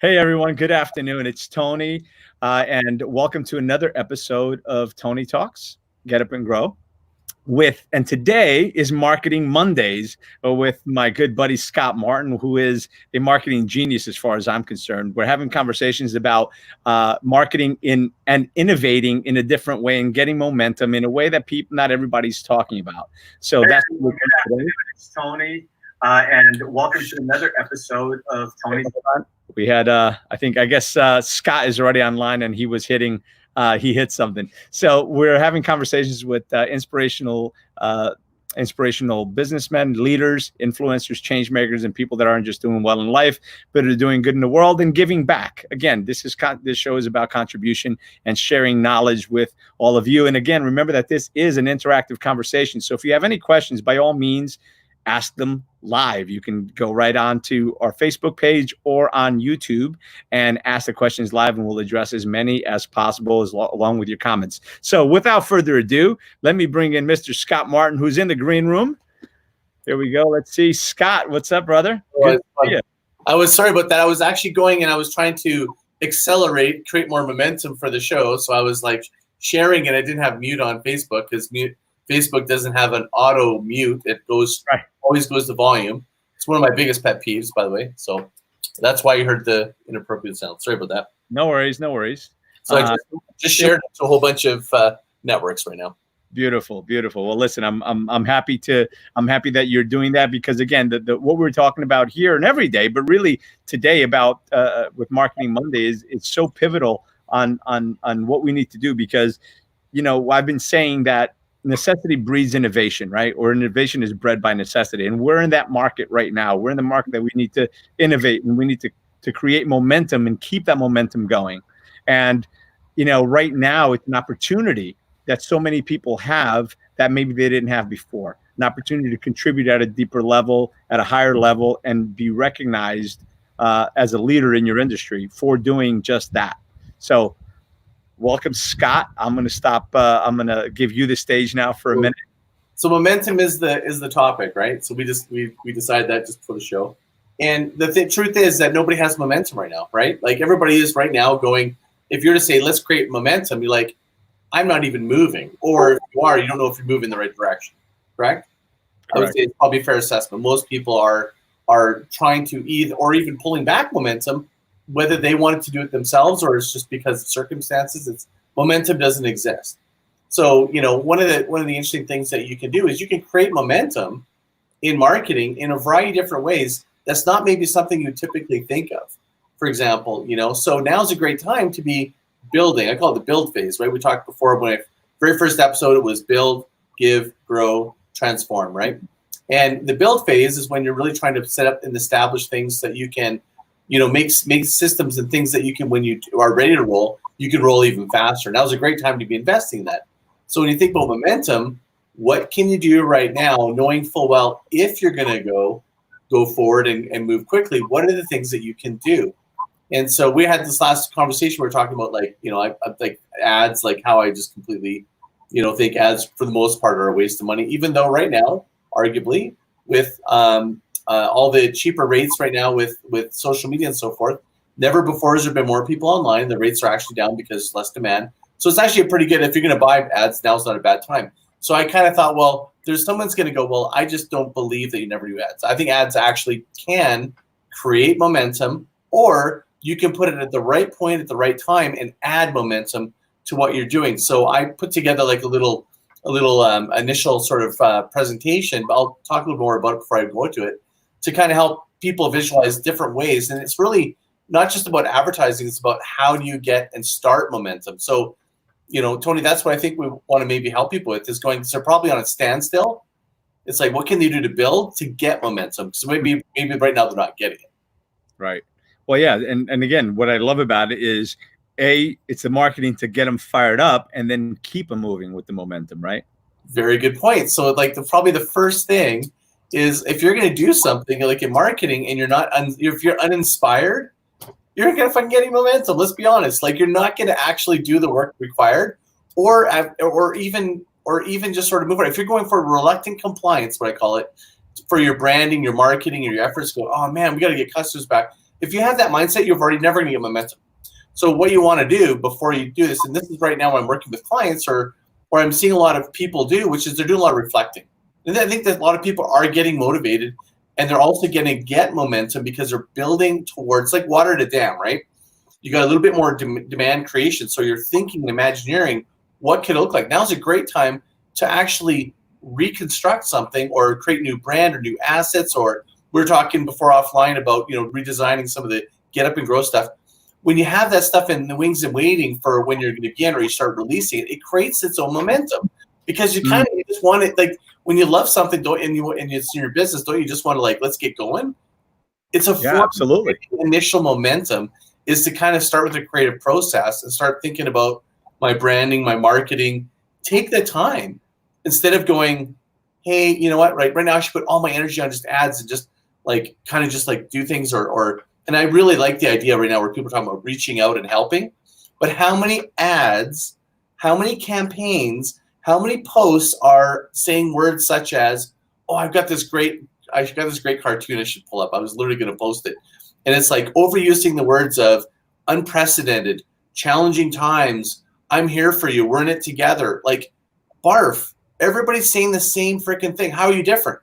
Hey everyone, good afternoon. It's Tony, and welcome to another episode of Tony Talks, Get Up and Grow. And today is Marketing Mondays with my good buddy Scott Martin, who is a marketing genius as far as I'm concerned. We're having conversations about marketing and innovating in a different way and getting momentum in a way that not everybody's talking about. So that's what we're doing today. It's Tony, and welcome to another episode of Tony Talks. We had, I guess Scott is already online, and he was hitting. He hit something. So we're having conversations with inspirational businessmen, leaders, influencers, change makers, and people that aren't just doing well in life, but are doing good in the world and giving back. Again, this show is about contribution and sharing knowledge with all of you. And again, remember that this is an interactive conversation. So if you have any questions, by all means, ask them live. You can go right on to our Facebook page or on YouTube and ask the questions live, and we'll address as many as possible along with your comments. So without further ado, let me bring in Mr. Scott Martin, who's in the green room. Here we go. Let's see. Scott, what's up, brother? I was sorry about that. I was actually going and I was trying to create more momentum for the show. So I was like sharing, and I didn't have mute on Facebook because Facebook doesn't have an auto mute. It always goes to volume. It's one of my biggest pet peeves, by the way. So that's why you heard the inappropriate sound. Sorry about that. No worries. So I just shared it to a whole bunch of networks right now. Beautiful. Well, listen, I'm happy that you're doing that, because again, what we're talking about here and every day, but really today about with Marketing Monday is so pivotal on what we need to do, because I've been saying that necessity breeds innovation, right? Or innovation is bred by necessity. And we're in that market right now. We're in the market that we need to innovate, and we need to create momentum and keep that momentum going. And, right now it's an opportunity that so many people have that maybe they didn't have before. An opportunity to contribute at a deeper level, at a higher level, and be recognized as a leader in your industry for doing just that. So welcome, Scott. I'm going to stop. I'm going to give you the stage now for a minute. So momentum is the topic, right? So we decided that just for the show. And the truth is that nobody has momentum right now, right? Like everybody is right now going, if you're to say, let's create momentum, you're like, I'm not even moving. Or if you are, you don't know if you're moving in the right direction, correct? I would say it's probably a fair assessment. Most people are trying to even pulling back momentum, whether they wanted to do it themselves or it's just because of circumstances. Momentum doesn't exist. So, one of the interesting things that you can do is you can create momentum in marketing in a variety of different ways. That's not maybe something you typically think of. For example, so now's a great time to be building. I call it the build phase, right? We talked before when very first episode, it was build, give, grow, transform, right? And the build phase is when you're really trying to set up and establish things that you can make systems and things that you can, when you are ready to roll, you can roll even faster. Now's a great time to be investing in that. So when you think about momentum, what can you do right now, knowing full well, if you're going to go forward and move quickly, what are the things that you can do? And so we had this last conversation, we were talking about like ads, like how I just completely, think ads for the most part are a waste of money, even though right now, arguably, with all the cheaper rates right now with social media and so forth, never before has there been more people online. The rates are actually down because there's less demand. So it's actually pretty good. If you're going to buy ads, now's not a bad time. So I kind of thought, well, there's someone's going to go, well, I just don't believe that you never do ads. I think ads actually can create momentum, or you can put it at the right point at the right time and add momentum to what you're doing. So I put together like a little initial sort of presentation, but I'll talk a little more about it before I go into it, to kind of help people visualize different ways. And it's really not just about advertising, it's about how do you get and start momentum. So, Tony, that's what I think we want to maybe help people with, is going, so probably on a standstill. It's like, what can they do to build to get momentum? So maybe right now they're not getting it. Right. Well, yeah. And again, what I love about it is, it's the marketing to get them fired up and then keep them moving with the momentum, right? Very good point. So like probably the first thing is, if you're going to do something like in marketing and if you're uninspired, you're not going to fucking get any momentum. Let's be honest. Like, you're not going to actually do the work required, or even just sort of move on. If you're going for reluctant compliance, what I call it, for your branding, your marketing, or your efforts, go, oh man, we got to get customers back. If you have that mindset, you're already never going to get momentum. So what you want to do before you do this, and this is right now when I'm working with clients or I'm seeing a lot of people do, which is they're doing a lot of reflecting. And I think that a lot of people are getting motivated, and they're also going to get momentum because they're building towards, like water at a dam, right? You got a little bit more demand creation. So you're thinking and imagineering what could it look like. Now's a great time to actually reconstruct something or create new brand or new assets. Or we were talking before offline about, redesigning some of the GetUpNGrow stuff. When you have that stuff in the wings and waiting for when you're going to begin or you start releasing it, it creates its own momentum because you kind of just want it. Like when you love something, and it's in your business, don't you just want to let's get going? It's a form absolutely. of initial momentum is to kind of start with the creative process and start thinking about my branding, my marketing. Take the time instead of going, hey, you know what? Right now I should put all my energy on just ads and just do things and I really like the idea right now where people are talking about reaching out and helping. But how many ads, how many campaigns, how many posts are saying words such as, oh, I've got this great cartoon I should pull up. I was literally going to post it. And it's like overusing the words of unprecedented, challenging times, I'm here for you, we're in it together. Like, barf. Everybody's saying the same freaking thing. How are you different?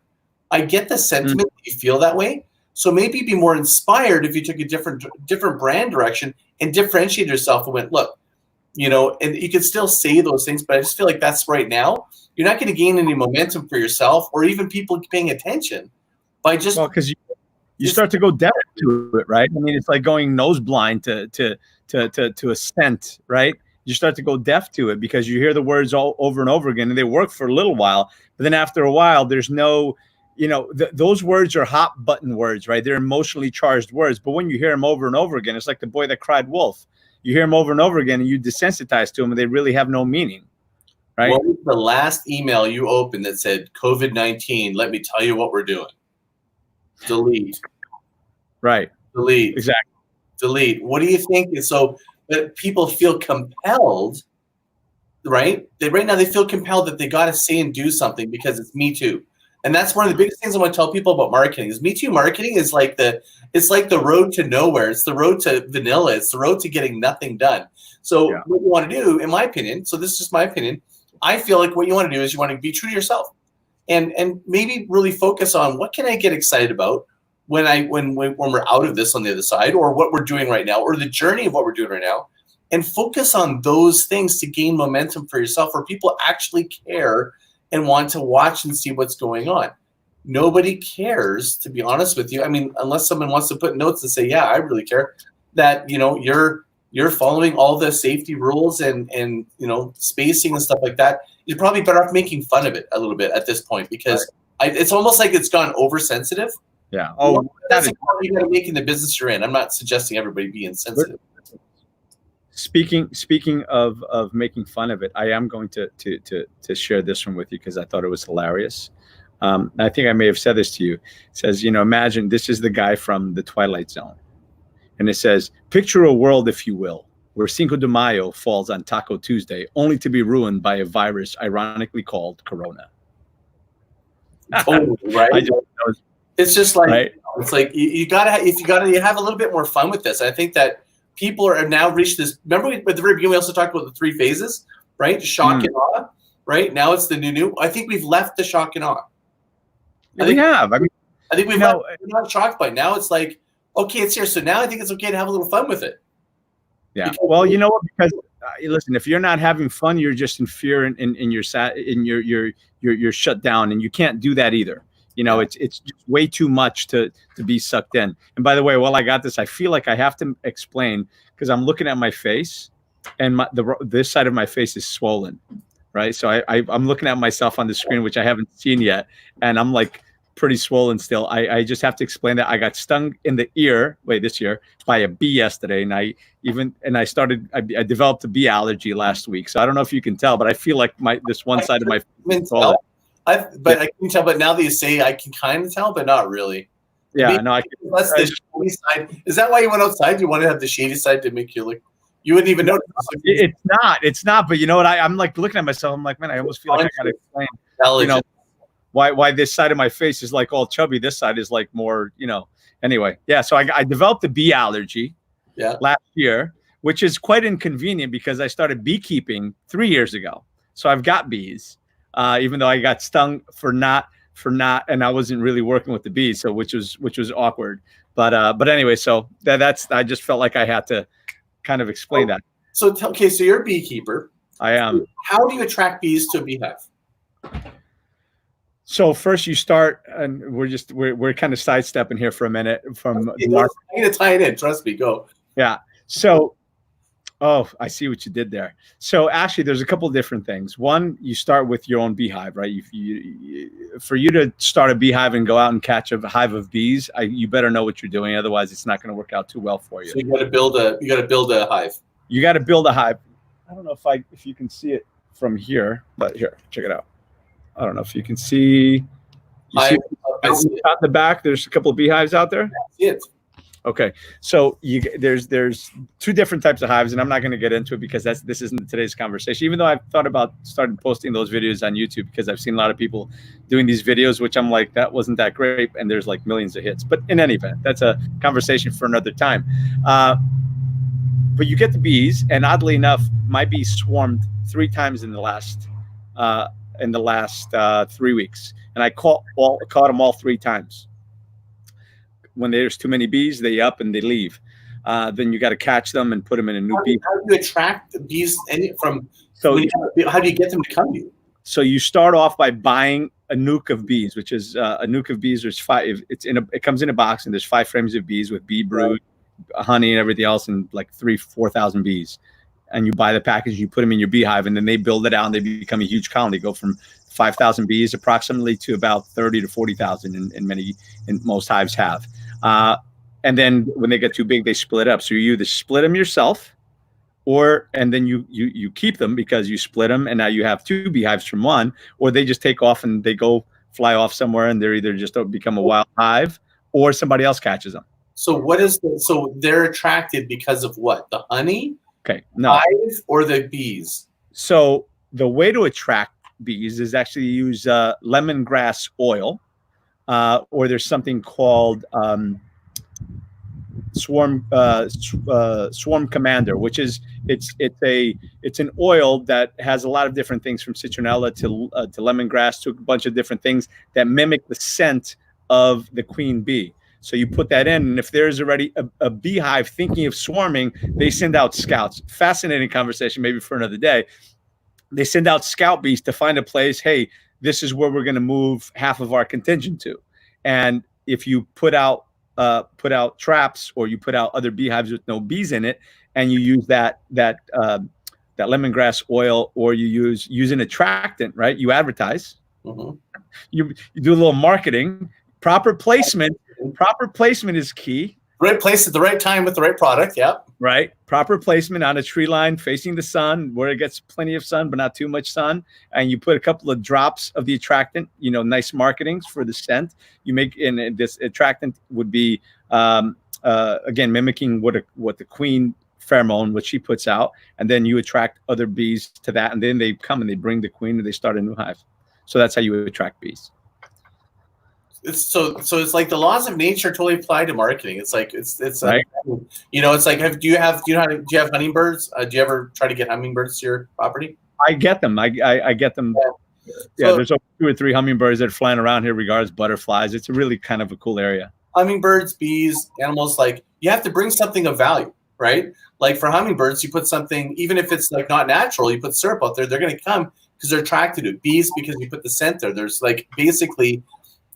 I get the sentiment that you feel that way. So maybe be more inspired if you took a different brand direction and differentiate yourself and went, look, and you can still say those things, but I just feel like that's right now. You're not going to gain any momentum for yourself or even people paying attention by just because you start to go deaf to it, right? I mean, it's like going nose blind to a scent, right? You start to go deaf to it because you hear the words all over and over again, and they work for a little while, but then after a while, there's no. Those words are hot button words, right? They're emotionally charged words. But when you hear them over and over again, it's like the boy that cried wolf. You hear them over and over again and you desensitize to them and they really have no meaning, right? What was the last email you opened that said, COVID-19, let me tell you what we're doing? Delete. Right. Delete. Exactly. Delete. What do you think is so that people feel compelled, right? Right now they feel compelled that they got to say and do something because it's Me Too. And that's one of the biggest things I want to tell people about marketing is Me Too marketing is like the road to nowhere. It's the road to vanilla. It's the road to getting nothing done. So what you want to do, in my opinion, so this is just my opinion, I feel like what you want to do is you want to be true to yourself and maybe really focus on what can I get excited about when we're out of this on the other side or what we're doing right now or the journey of what we're doing right now and focus on those things to gain momentum for yourself where people actually care and want to watch and see what's going on. Nobody cares, to be honest with you. I mean, unless someone wants to put notes and say, yeah, I really care that, you're following all the safety rules and spacing and stuff like that. You're probably better off making fun of it a little bit at this point because it's almost like it's gone oversensitive. Yeah. Oh, that's a call you got to make in the business you're in. I'm not suggesting everybody be insensitive. Speaking of making fun of it, I am going to share this one with you because I thought it was hilarious. I think I may have said this to you. It says, imagine this is the guy from the Twilight Zone. And it says, picture a world, if you will, where Cinco de Mayo falls on Taco Tuesday, only to be ruined by a virus ironically called Corona. Totally, right? It's just like, right? It's like you have a little bit more fun with this. I think that people are now reached this. Remember at the very beginning, we also talked about the 3 phases, right? Shock and awe, right? Now it's the new. I think we've left the shock and awe. I think we've we're not shocked by it. Now it's like, okay, it's here. So now I think it's okay to have a little fun with it. Yeah. Because, well, you know what? Because listen, if you're not having fun, you're just in fear and you're shut down, and you can't do that either. It's just way too much to be sucked in. And by the way, while I got this, I feel like I have to explain because I'm looking at my face, and this side of my face is swollen, right? So I'm looking at myself on the screen, which I haven't seen yet, and I'm like pretty swollen still. I just have to explain that I got stung in the ear this year by a bee yesterday, and I developed a bee allergy last week. So I don't know if you can tell, but I feel like this one side of my face is swollen. I can tell, but now that you say, I can kind of tell, but not really. Yeah, maybe no, that's the shady side. Is that why you went outside? You want to have the shady side to make you look? You wouldn't even notice. It's not. But you know what? I'm like looking at myself. I'm like, man, I almost feel like I gotta explain. Why this side of my face is like all chubby. This side is like more, anyway, yeah. So I developed a bee allergy last year, which is quite inconvenient because I started beekeeping 3 years ago. So I've got bees, even though I got stung for not, and I wasn't really working with the bees, so which was awkward. But anyway, so that's I just felt like I had to kind of explain that. So okay, so you're a beekeeper. I am. How do you attract bees to a beehive? So first you start, and we're kind of sidestepping here for a minute from I'm gonna tie it in. Trust me. Go. Yeah. So, oh, I see what you did there. So actually, there's a couple of different things. One, you start with your own beehive, right? For you to start a beehive and go out and catch a hive of bees, you better know what you're doing. Otherwise, it's not going to work out too well for you. So you got to build a hive. You got to build a hive. I don't know if you can see it from here, but here, check it out. I don't know if you can see. I see out the back. There's a couple of beehives out there. I see it. Okay, so there's two different types of hives, and I'm not going to get into it because this isn't today's conversation. Even though I've thought about starting posting those videos on YouTube because I've seen a lot of people doing these videos, which I'm like, that wasn't that great, and there's like millions of hits. But in any event, that's a conversation for another time. But you get the bees, and oddly enough, my bees swarmed 3 times in the last 3 weeks, and I caught them all 3 times. When there's too many bees, they up and they leave. Then you got to catch them and put them in a new bee. How do you attract bees how do you get them to come to you? So you start off by buying a nuke of bees, which is a nuke of bees. There's 5. It comes in a box, and there's 5 frames of bees with bee brood, honey, and everything else, and like 3,000-4,000 bees. And you buy the package, you put them in your beehive, and then they build it out, and they become a huge colony. They go from 5,000 bees approximately to about 30 to 40,000 in most hives have. And then when they get too big, they split up. So you either split them yourself, and then you keep them because you split them, and now you have 2 beehives from 1, or they just take off and they go fly off somewhere, and they're either just become a wild hive or somebody else catches them. So so they're attracted because of what? The honey? Okay, no. Hive or the bees? So the way to attract bees is actually use lemongrass oil, or there's something called Swarm Commander, which is it's an oil that has a lot of different things from citronella to lemongrass to a bunch of different things that mimic the scent of the queen bee. So you put that in, and if there's already a beehive thinking of swarming, they send out scouts. Fascinating conversation, maybe for another day. They send out scout bees to find a place. Hey, this is where we're going to move half of our contingent to. And if you put out traps, or you put out other beehives with no bees in it, and you use that lemongrass oil, or you use an attractant, right? You advertise. Mm-hmm. You do a little marketing. Proper placement is key. Right place at the right time with the right product. Yeah. Right. Proper placement on a tree line facing the sun, where it gets plenty of sun, but not too much sun. And you put a couple of drops of the attractant, nice marketings for the scent. You make, and this attractant would be, again, mimicking what the queen pheromone, what she puts out. And then you attract other bees to that. And then they come and they bring the queen, and they start a new hive. So that's how you attract bees. So it's like the laws of nature totally apply to marketing. It's like it's right. It's like do you have hummingbirds? Do you ever try to get hummingbirds to your property? I get them. I get them. Yeah, there's over 2 or 3 hummingbirds that are flying around here, regardless butterflies. It's a really kind of a cool area. Hummingbirds, bees, animals, like you have to bring something of value, right? Like for hummingbirds, you put something, even if it's like not natural, you put syrup out there, they're going to come because they're attracted to it. Bees, because you put the scent there. There's like basically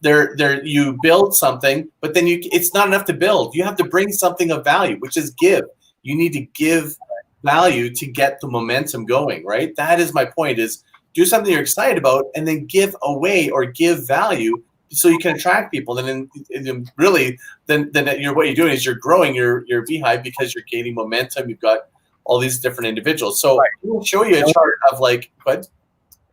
you build something, but then it's not enough to build. You have to bring something of value, which is give. You need to give value to get the momentum going, right? That is my point, is do something you're excited about and then give away or give value so you can attract people. And then really, what you're doing is you're growing your beehive because you're gaining momentum. You've got all these different individuals. So right. We'll show you a chart of like, what?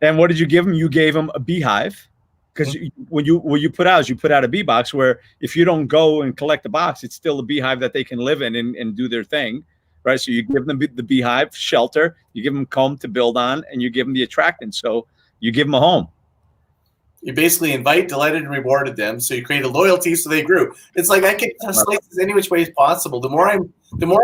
And what did you give them? You gave them a beehive. Because what you put out is you put out a bee box, where if you don't go and collect the box, it's still a beehive that they can live in and do their thing, right? So you give them the beehive shelter, you give them comb to build on, and you give them the attractant. So you give them a home. You basically invite, delighted, and rewarded them. So you create a loyalty, so they grew. It's like I can slice this any which way as possible. The more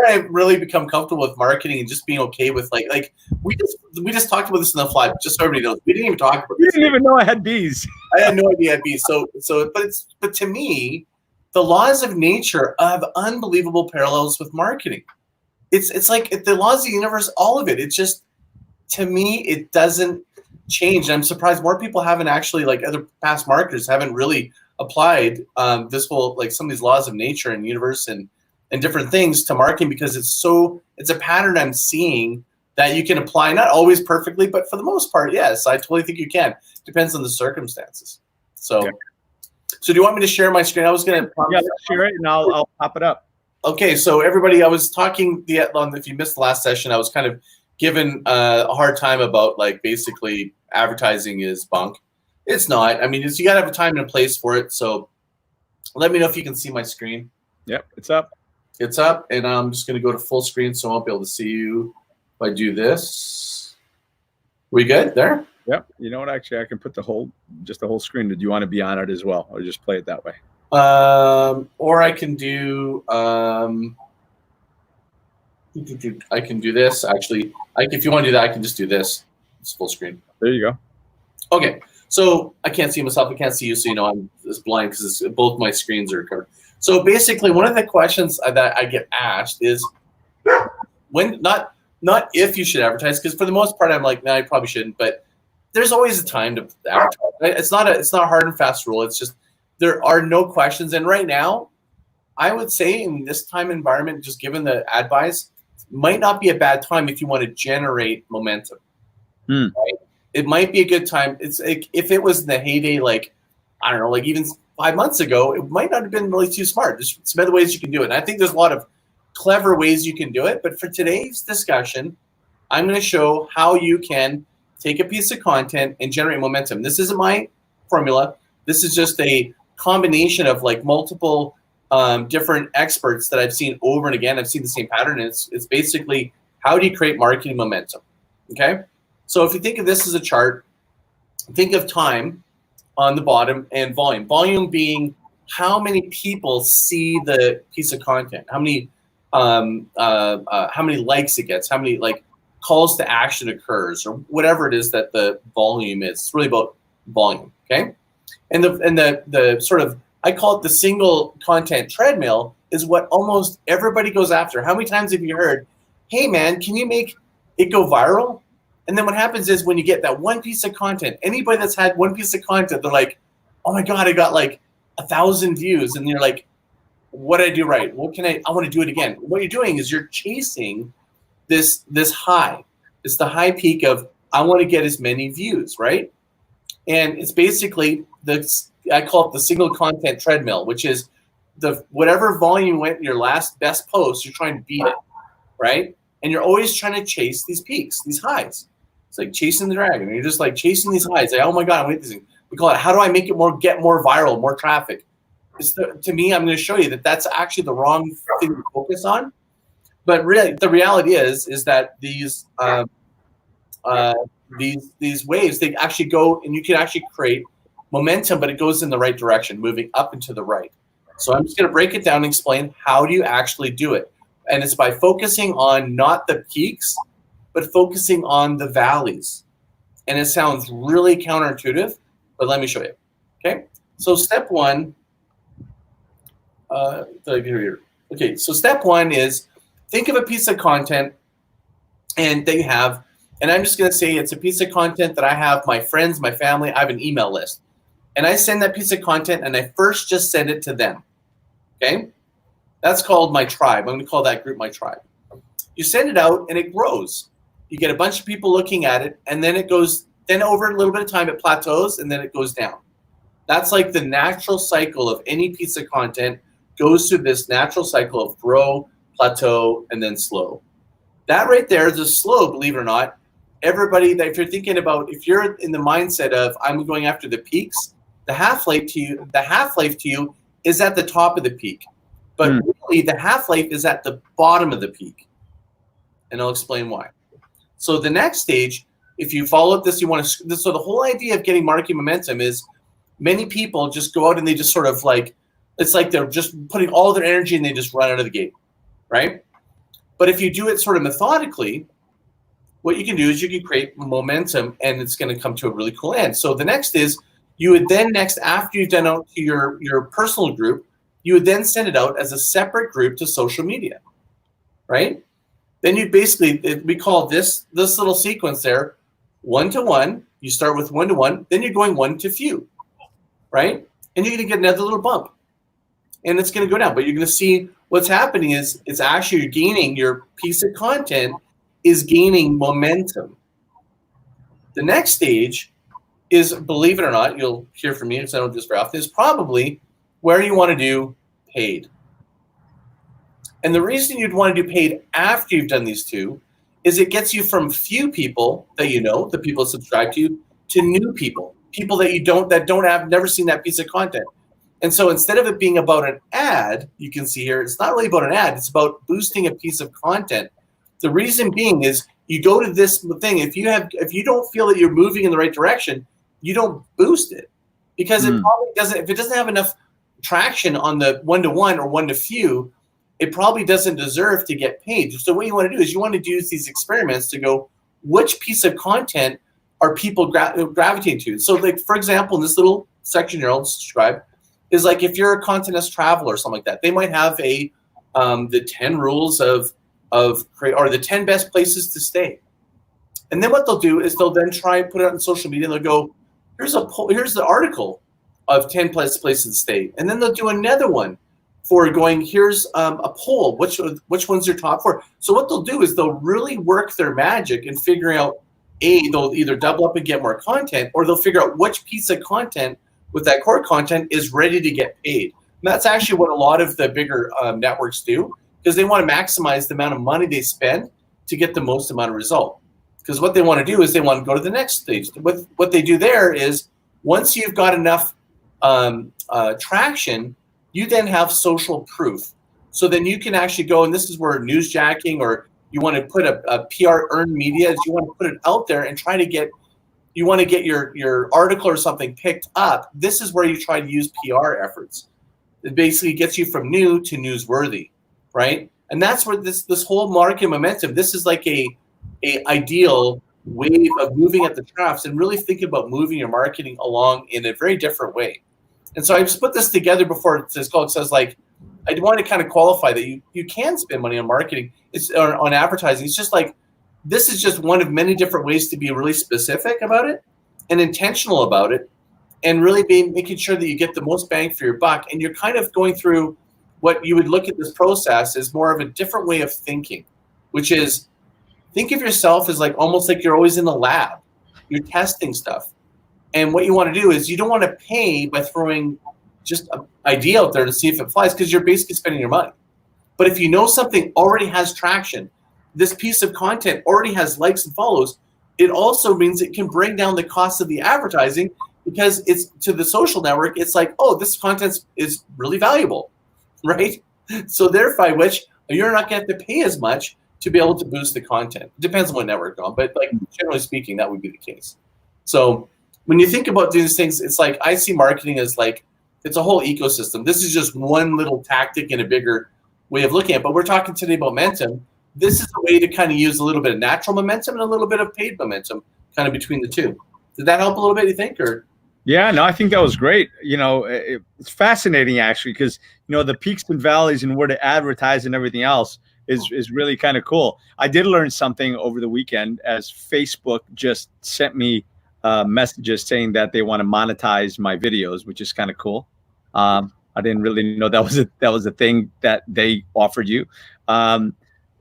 I really become comfortable with marketing and just being okay with like we just talked about this in the fly, just so everybody knows. We didn't even talk about You this. didn't even know I had bees. I had no idea I'd be but to me, the laws of nature have unbelievable parallels with marketing. It's like the laws of the universe, all of it. It's just, to me, it doesn't change. I'm surprised more people haven't actually, like other past marketers, haven't really applied this whole, like some of these laws of nature and universe and different things to marketing, because it's a pattern I'm seeing that you can apply, not always perfectly, but for the most part, yes, I totally think you can. Depends on the circumstances. So, okay. So do you want me to share my screen? I was going to. Yeah, let's share it, and I'll pop it up. Okay, so everybody, I was talking, if you missed the last session, I was kind of given a hard time about, like, basically advertising is bunk. It's not. I mean, you got to have a time and a place for it. So let me know if you can see my screen. Yep, it's up. It's up, and I'm just going to go to full screen so I won't be able to see you if I do this. We good there? Yep. You know what? Actually, I can put the whole screen. Did you want to be on it as well, or just play it that way? Or I can do I can do this actually. If you want to do that, I can just do this. It's full screen. There you go. Okay, so I can't see myself. I can't see you, so you know I'm just blind because both my screens are covered. So basically, one of the questions that I get asked is when, not if you should advertise, because for the most part I'm like, no, I probably shouldn't. But there's always a time to advertise. Right? It's not a hard and fast rule. It's just there are no questions. And right now, I would say in this time environment, just given the ad buys, might not be a bad time if you want to generate momentum. Right? It might be a good time. It's like if it was in the heyday, like, I don't know, like even 5 months ago, it might not have been really too smart. There's some other ways you can do it. And I think there's a lot of clever ways you can do it. But for today's discussion, I'm going to show how you can take a piece of content and generate momentum. This isn't my formula. This is just a combination of like multiple different experts that I've seen over and again. I've seen the same pattern. And it's basically, how do you create marketing momentum? Okay. So if you think of this as a chart, think of time on the bottom and volume. Volume being how many people see the piece of content, how many likes it gets, how many like calls to action occurs, or whatever it is that the volume is. It's really about volume. Okay. And the sort of, I call it the single content treadmill, is what almost everybody goes after. How many times have you heard, hey man, can you make it go viral? And then what happens is when you get that one piece of content, anybody that's had one piece of content, they're like, oh my God, I got like 1,000 views. And you're like, what did I do right? What can I want to do it again. What you're doing is you're chasing this high. It's the high peak of, I want to get as many views, right? And it's basically I call it the single content treadmill, which is whatever volume went in your last best post, you're trying to beat it, right? And you're always trying to chase these peaks, these highs. It's like chasing the dragon. You're just like chasing these highs. Like, oh my God, I'm waiting this thing. We call it, how do I make it get more viral, more traffic? To me, I'm going to show you that that's actually the wrong thing to focus on. But really, the reality is that these waves, they actually go, and you can actually create momentum, but it goes in the right direction, moving up and to the right. So I'm just going to break it down and explain how do you actually do it. And it's by focusing on not the peaks, but focusing on the valleys. And it sounds really counterintuitive, but let me show you. Okay. So step one, okay. So step one is think of a piece of content and that you have, and I'm just going to say it's a piece of content that I have my friends, my family, I have an email list. And I send that piece of content and I first just send it to them. Okay. That's called my tribe. I'm going to call that group my tribe. You send it out and it grows. You get a bunch of people looking at it, and then it goes, then over a little bit of time, it plateaus, and then it goes down. That's like the natural cycle of any piece of content goes through this natural cycle of grow, plateau, and then slow. That right there is a slow, believe it or not. Everybody, that if you're thinking about, if you're in the mindset of I'm going after the peaks, the half-life to you is at the top of the peak. But really, the half-life is at the bottom of the peak. And I'll explain why. So the next stage, if you follow up this, you want to. So the whole idea of getting marketing momentum is many people just go out and they just sort of like, it's like they're just putting all their energy and they just run out of the gate, right? But if you do it sort of methodically, what you can do is you can create momentum and it's going to come to a really cool end. So the next is you would then after you've done out to your personal group, you would then send it out as a separate group to social media, right? Then you basically, we call this little sequence there, 1-to-1. You start with 1-to-1, then you're going 1 to few, right? And you're going to get another little bump. And it's going to go down. But you're going to see what's happening is it's actually you're gaining, your piece of content is gaining momentum. The next stage is, believe it or not, you'll hear from me because I don't do this very often, is probably where you want to do paid. And the reason you'd want to do paid after you've done these two is it gets you from few people that you know, the people that subscribe to you, to new people that have never seen that piece of content. And so instead of it being about an ad, you can see here, it's not really about an ad, it's about boosting a piece of content. The reason being is you go to this thing, if you don't feel that you're moving in the right direction, you don't boost it. Because it probably doesn't, if it doesn't have enough traction on the 1-to-1 or 1 to few, it probably doesn't deserve to get paid. So what you want to do is you want to use these experiments to go, which piece of content are people gravitating to? So like, for example, in this little section here, I'll describe, is like if you're a continental traveler or something like that, they might have the 10 rules of or the 10 best places to stay. And then what they'll do is they'll then try and put it out on social media and they'll go, here's the article of 10 places to stay. And then they'll do another one for going, here's a poll, which one's your top 4. So what they'll do is they'll really work their magic in figuring out, they'll either double up and get more content, or they'll figure out which piece of content with that core content is ready to get paid. And that's actually what a lot of the bigger networks do, because they want to maximize the amount of money they spend to get the most amount of result. Because what they want to do is they want to go to the next stage. What they do there is once you've got enough traction, you then have social proof. So then you can actually go, and this is where newsjacking, or you want to put a PR earned media, is you want to put it out there and try to get, you want to get your article or something picked up. This is where you try to use PR efforts. It basically gets you from new to newsworthy, right? And that's where this whole market momentum, this is like a ideal wave of moving at the troughs and really thinking about moving your marketing along in a very different way. And so I just put this together before it says like, I want to kind of qualify that you can spend money on marketing, on advertising. It's just like, this is just one of many different ways to be really specific about it and intentional about it, and really making sure that you get the most bang for your buck. And you're kind of going through what you would look at this process as more of a different way of thinking, which is think of yourself as like almost like you're always in the lab. You're testing stuff. And what you want to do is you don't want to pay by throwing just an idea out there to see if it flies, because you're basically spending your money. But if you know something already has traction, this piece of content already has likes and follows, it also means it can bring down the cost of the advertising, because it's to the social network, it's like, oh, this content is really valuable, right? So thereby which you're not going to have to pay as much to be able to boost the content. It depends on what network you're on, but like generally speaking, that would be the case. So when you think about these things, it's like I see marketing as like it's a whole ecosystem. This is just one little tactic in a bigger way of looking at it. But we're talking today about momentum. This is a way to kind of use a little bit of natural momentum and a little bit of paid momentum kind of between the two. Did that help a little bit, you think? Or yeah, no, I think that was great. You know, it's fascinating actually, because you know the peaks and valleys and where to advertise and everything else is really kind of cool. I did learn something over the weekend as Facebook just sent me messages saying that they want to monetize my videos, which is kind of cool. I didn't really know that was a thing that they offered you.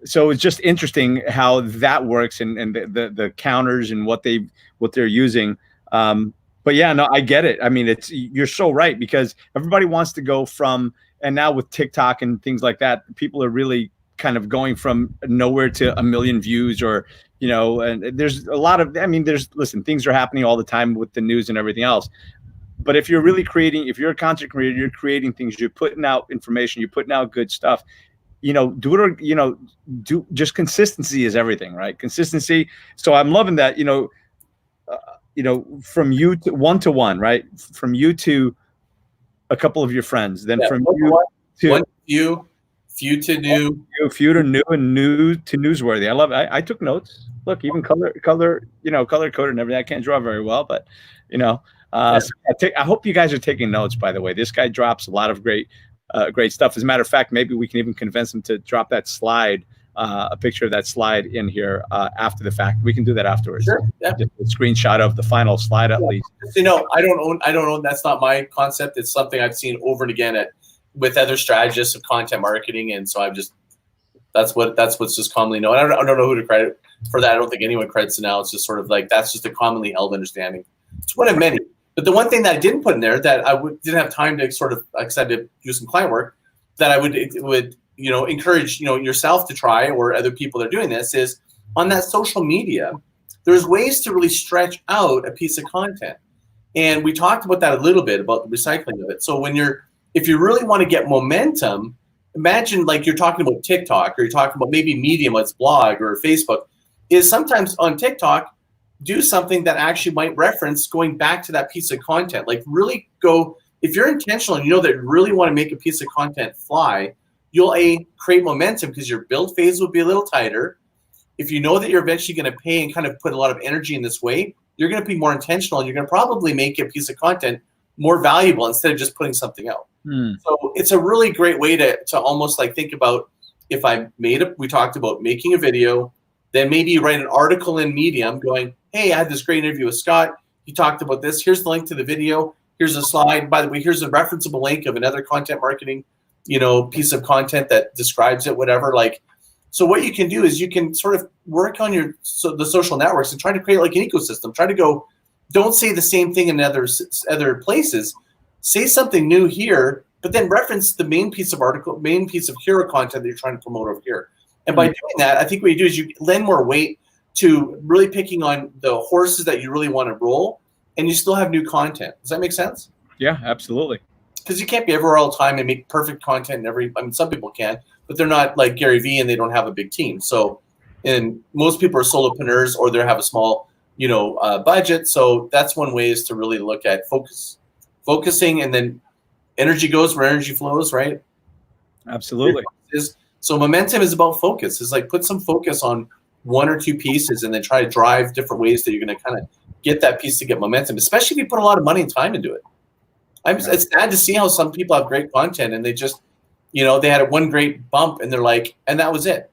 So it's just interesting how that works and the counters and what they're using. But yeah, no, I get it. I mean, you're so right, because everybody wants to go from, and now with TikTok and things like that, people are really kind of going from nowhere to 1 million views, or, you know, and there's a lot of, I mean, listen, things are happening all the time with the news and everything else. But if you're really if you're a content creator, you're creating things, you're putting out information, you're putting out good stuff, you know, just consistency is everything, right? Consistency. So I'm loving that, you know, from you to one, right? From you to a couple of your friends, then from you to one few to new, few to new, and new to newsworthy. I love it. I took notes. Look, even color coded and everything. I can't draw very well, but so I hope you guys are taking notes. By the way, this guy drops a lot of great stuff. As a matter of fact, maybe we can even convince him to drop that slide, a picture of that slide in here after the fact. We can do that afterwards. Sure. Yeah. Just a screenshot of the final slide at least. I don't own. That's not my concept. It's something I've seen over and again with other strategists of content marketing, and so that's what's just commonly known. I don't know who to credit for that. I don't think anyone credits it now. It's just sort of like that's just a commonly held understanding. It's one of many. But the one thing that I didn't put in there that I didn't have time to sort of, like I said, to do some client work, that I would encourage yourself to try, or other people that are doing this, is on that social media. There's ways to really stretch out a piece of content, and we talked about that a little bit about the recycling of it. So if you really want to get momentum, imagine like you're talking about TikTok, or you're talking about maybe Medium, let's blog, or Facebook, is sometimes on TikTok, do something that actually might reference going back to that piece of content. Like really go, if you're intentional and you know that you really want to make a piece of content fly, you'll create momentum because your build phase will be a little tighter. If you know that you're eventually going to pay and kind of put a lot of energy in this way, you're going to be more intentional, and you're going to probably make a piece of content more valuable instead of just putting something out. So it's a really great way to almost like think about, if we talked about making a video, then maybe you write an article in Medium going, hey, I had this great interview with Scott. He talked about this. Here's the link to the video. Here's a slide. By the way, here's a referenceable link of another content marketing, piece of content that describes it, whatever. So what you can do is you can sort of work on the social networks and try to create like an ecosystem. Try to go, don't say the same thing in other places. Say something new here, but then reference the main piece of hero content that you're trying to promote over here. And by doing that, I think what you do is you lend more weight to really picking on the horses that you really want to roll, and you still have new content. Does that make sense? Yeah, absolutely. Because you can't be everywhere all the time and make perfect content. Some people can, but they're not like Gary Vee and they don't have a big team. So, and most people are solopreneurs, or they have a small, budget. So that's one way, is to really look at focusing, and then energy goes where energy flows, right? Absolutely. So momentum is about focus. It's like put some focus on one or two pieces, and then try to drive different ways that you're going to kind of get that piece to get momentum, especially if you put a lot of money and time into it. It's sad to see how some people have great content and they just, they had one great bump and they're like, and that was it.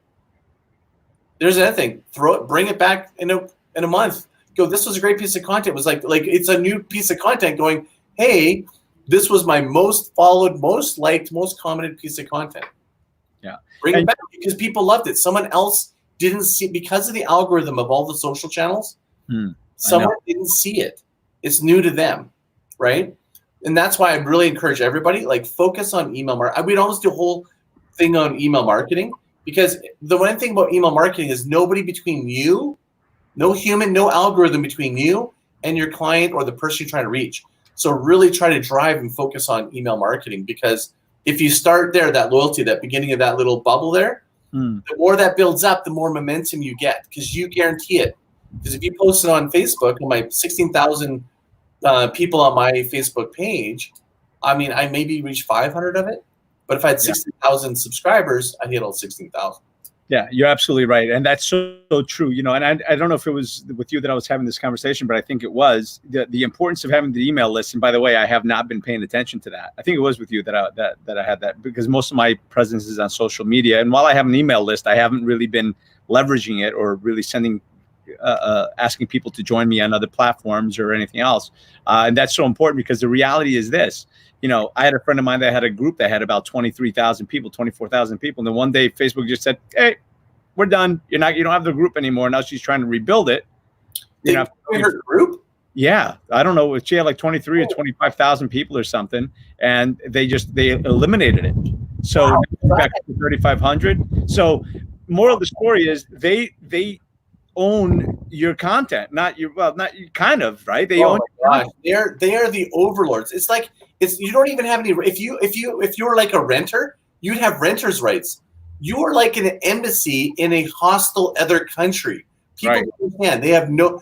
There's another thing. Bring it back in a month. Go, this was a great piece of content. It was like it's a new piece of content going, hey, this was my most followed, most liked, most commented piece of content. Yeah. Bring it back because people loved it. Someone else didn't see, because of the algorithm of all the social channels, someone didn't see it. It's new to them, right? And that's why I really encourage everybody, focus on email marketing. We'd almost do a whole thing on email marketing, because the one thing about email marketing is nobody between you, no human, no algorithm between you and your client or the person you're trying to reach. So really try to drive and focus on email marketing, because if you start there, that loyalty, that beginning of that little bubble there, the more that builds up, the more momentum you get, because you guarantee it. Because if you post it on Facebook, on my 16,000 people on my Facebook page, I maybe reach 500 of it, but if I had 16,000 subscribers, I'd hit all 16,000. Yeah, you're absolutely right. And that's so true. And I don't know if it was with you that I was having this conversation, but I think it was the importance of having the email list. And by the way, I have not been paying attention to that. I think it was with you that I had that, because most of my presence is on social media. And while I have an email list, I haven't really been leveraging it or really sending asking people to join me on other platforms or anything else. And that's so important, because the reality is this. I had a friend of mine that had a group that had about 23,000 people, 24,000 people. And then one day Facebook just said, hey, we're done. You don't have the group anymore. Now she's trying to rebuild it. Her group? Yeah. I don't know. She had like 23 or 25,000 people or something. And they eliminated it. So back to 3,500. So moral of the story is they own your content, not kind of, right? They own your content. They are the overlords. It's like you don't even have any. If you were like a renter, you'd have renters' rights. You are like an embassy in a hostile other country People Right. don't understand. They have no.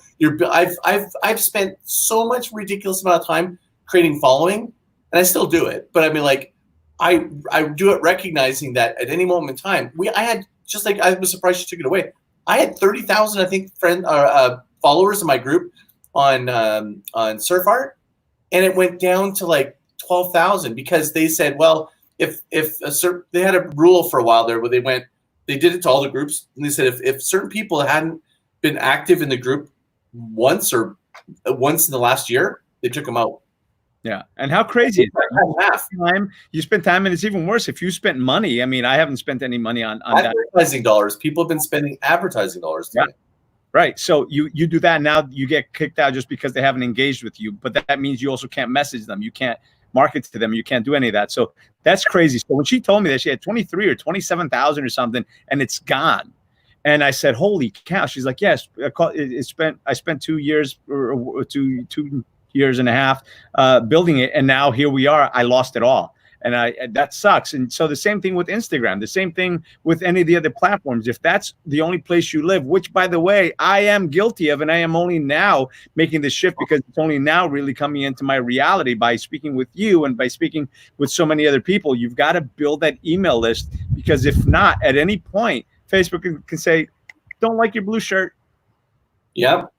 I've spent so much ridiculous amount of time creating following, and I still do it. But I mean, like, I do it recognizing that at any moment in time, I had, just like, I was surprised she took it away. I had 30,000, I think, followers in my group on surf art, and it went down to like 12,000 because they said, well, if they had a rule for a while there where they did it to all the groups, and they said if certain people hadn't been active in the group once in the last year, they took them out. Yeah. And how crazy is that? You spend time, and it's even worse if you spent money. I mean, I haven't spent any money on advertising dollars. People have been spending advertising dollars today. Yeah. Right. So you do that, now you get kicked out just because they haven't engaged with you. But that means you also can't message them. You can't market to them. You can't do any of that. So that's crazy. So when she told me that she had 23 or 27,000 or something, and it's gone. And I said, holy cow. She's like, yes, I spent 2 years or two years and a half building it, and now here we are. I lost it all, and that sucks. And so the same thing with Instagram, the same thing with any of the other platforms. If that's the only place you live, which, by the way, I am guilty of, and I am only now making the shift because it's only now really coming into my reality by speaking with you and by speaking with so many other people. You've got to build that email list, because if not, at any point, Facebook can say, don't like your blue shirt. Yep.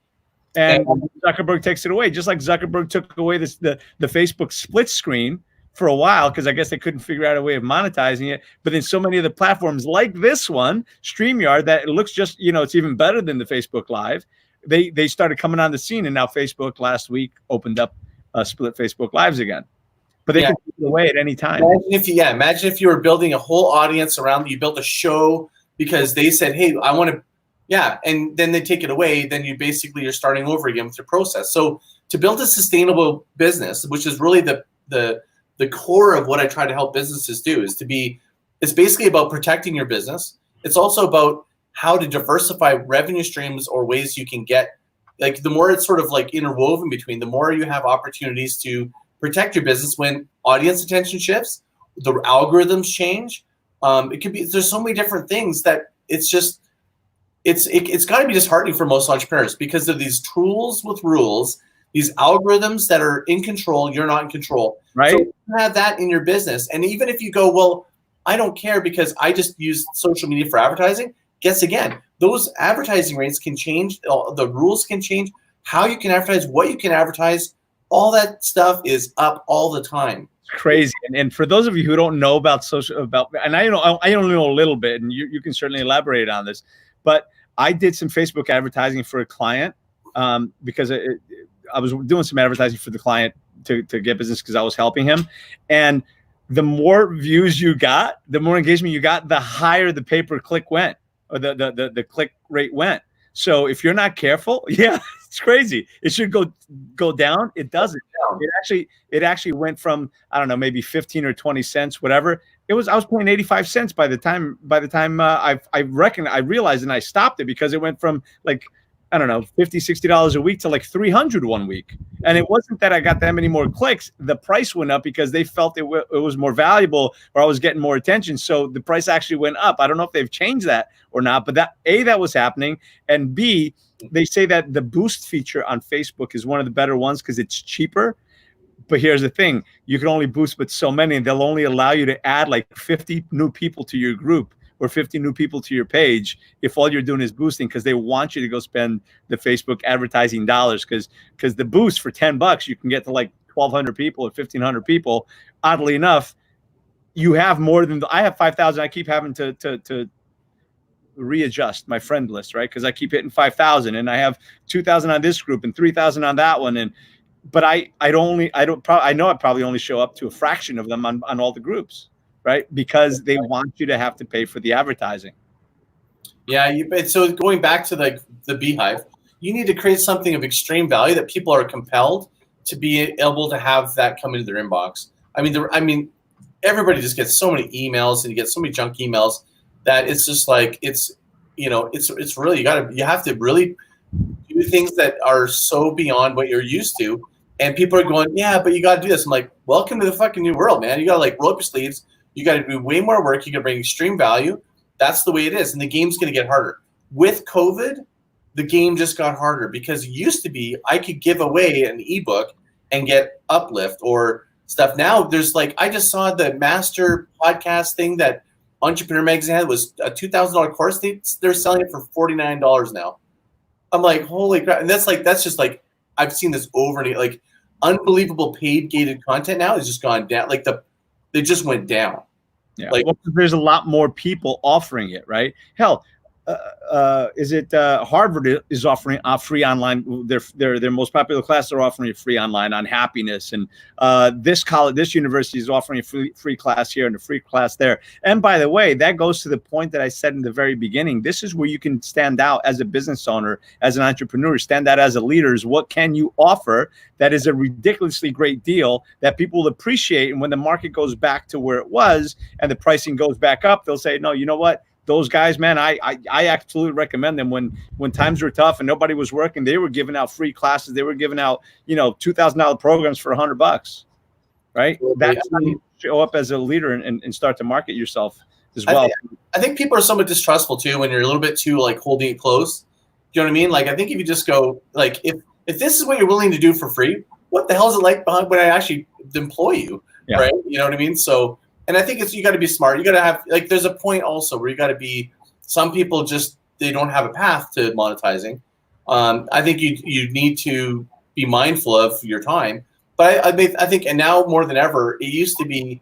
And Zuckerberg takes it away, just like Zuckerberg took away the Facebook split screen for a while, because I guess they couldn't figure out a way of monetizing it. But then so many of the platforms like this one, StreamYard, that it looks just, it's even better than the Facebook Live. They started coming on the scene, and now Facebook last week opened up split Facebook Lives again. But they can take it away at any time. Imagine if you were building a whole audience around you, built a show because they said, hey, I want to. Yeah, and then they take it away. Then you're starting over again with your process. So to build a sustainable business, which is really the core of what I try to help businesses do, it's basically about protecting your business. It's also about how to diversify revenue streams or ways you can get, like, the more it's sort of like interwoven between, the more you have opportunities to protect your business when audience attention shifts, the algorithms change. It could be, there's so many different things that it's just. It's got to be disheartening for most entrepreneurs because of these tools with rules, these algorithms that are in control. You're not in control. Right. So you have that in your business. And even if you go, well, I don't care because I just use social media for advertising. Guess again, those advertising rates can change. The rules can change. How you can advertise, what you can advertise, all that stuff is up all the time. Crazy. And for those of you who don't know about and I only know a little bit, and you can certainly elaborate on this, but I did some Facebook advertising for a client because I was doing some advertising for the client to get business because I was helping him. And the more views you got, the more engagement you got, the higher the pay-per-click went, or the click rate went. So if you're not careful, it's crazy. It should go down. It doesn't. It actually went from, I don't know, maybe 15 or 20 cents, whatever. I was paying 85 cents by the time I realized, and I stopped it because it went from, like, I don't know, $50, $60 a week to like $300 one week. And it wasn't that I got that many more clicks. The price went up because they felt it was more valuable, or I was getting more attention. So the price actually went up. I don't know if they've changed that or not, but that was happening. And B, they say that the boost feature on Facebook is one of the better ones because it's cheaper. But here's the thing, you can only boost with so many, and they'll only allow you to add like 50 new people to your group or 50 new people to your page if all you're doing is boosting, because they want you to go spend the Facebook advertising dollars, because the boost for $10, you can get to like 1,200 people or 1,500 people. Oddly enough, you have more than I have 5,000. I keep having to readjust my friend list, right? Because I keep hitting 5,000, and I have 2,000 on this group and 3,000 on that one, but I know I probably only show up to a fraction of them on all the groups, right? Because they want you to have to pay for the advertising. Yeah, so going back to the beehive, you need to create something of extreme value that people are compelled to be able to have that come into their inbox. I mean, everybody just gets so many emails, and you get so many junk emails that it's just like it's really you have to really do things that are so beyond what you're used to. And people are going, yeah, but you got to do this. I'm like, welcome to the fucking new world, man. You got to like roll up your sleeves. You got to do way more work. You got to bring extreme value. That's the way it is. And the game's going to get harder. With COVID, the game just got harder, because it used to be I could give away an ebook and get uplift or stuff. Now there's like, I just saw the master podcast thing that Entrepreneur Magazine had, was a $2,000 course. They're selling it for $49 now. I'm like, holy crap. And that's just like, I've seen this over and like unbelievable paid gated content now has just gone down. Like they just went down. Yeah. Like, well, there's a lot more people offering it, right? Hell, is it Harvard is offering free online? Their most popular class, they're offering it free online on happiness, and this university is offering a free class here and a free class there. And by the way, that goes to the point that I said in the very beginning. This is where you can stand out as a business owner, as an entrepreneur, stand out as a leader. Is what can you offer that is a ridiculously great deal that people will appreciate, and when the market goes back to where it was and the pricing goes back up, they'll say, no, you know what? Those guys, man, I absolutely recommend them. When times were tough and nobody was working, they were giving out free classes. They were giving out, $2,000 programs for $100, right? That's when you show up as a leader and start to market yourself as well. I think people are somewhat distrustful too when you're a little bit too like holding it close. Do you know what I mean? Like, I think if you just go like, if this is what you're willing to do for free, what the hell is it like behind when I actually employ you, right? You know what I mean? So. And I think you got to be smart. You got to have, like, there's a point also where you got to be, some people just, they don't have a path to monetizing. I think you need to be mindful of your time. But I think, and now more than ever, it used to be,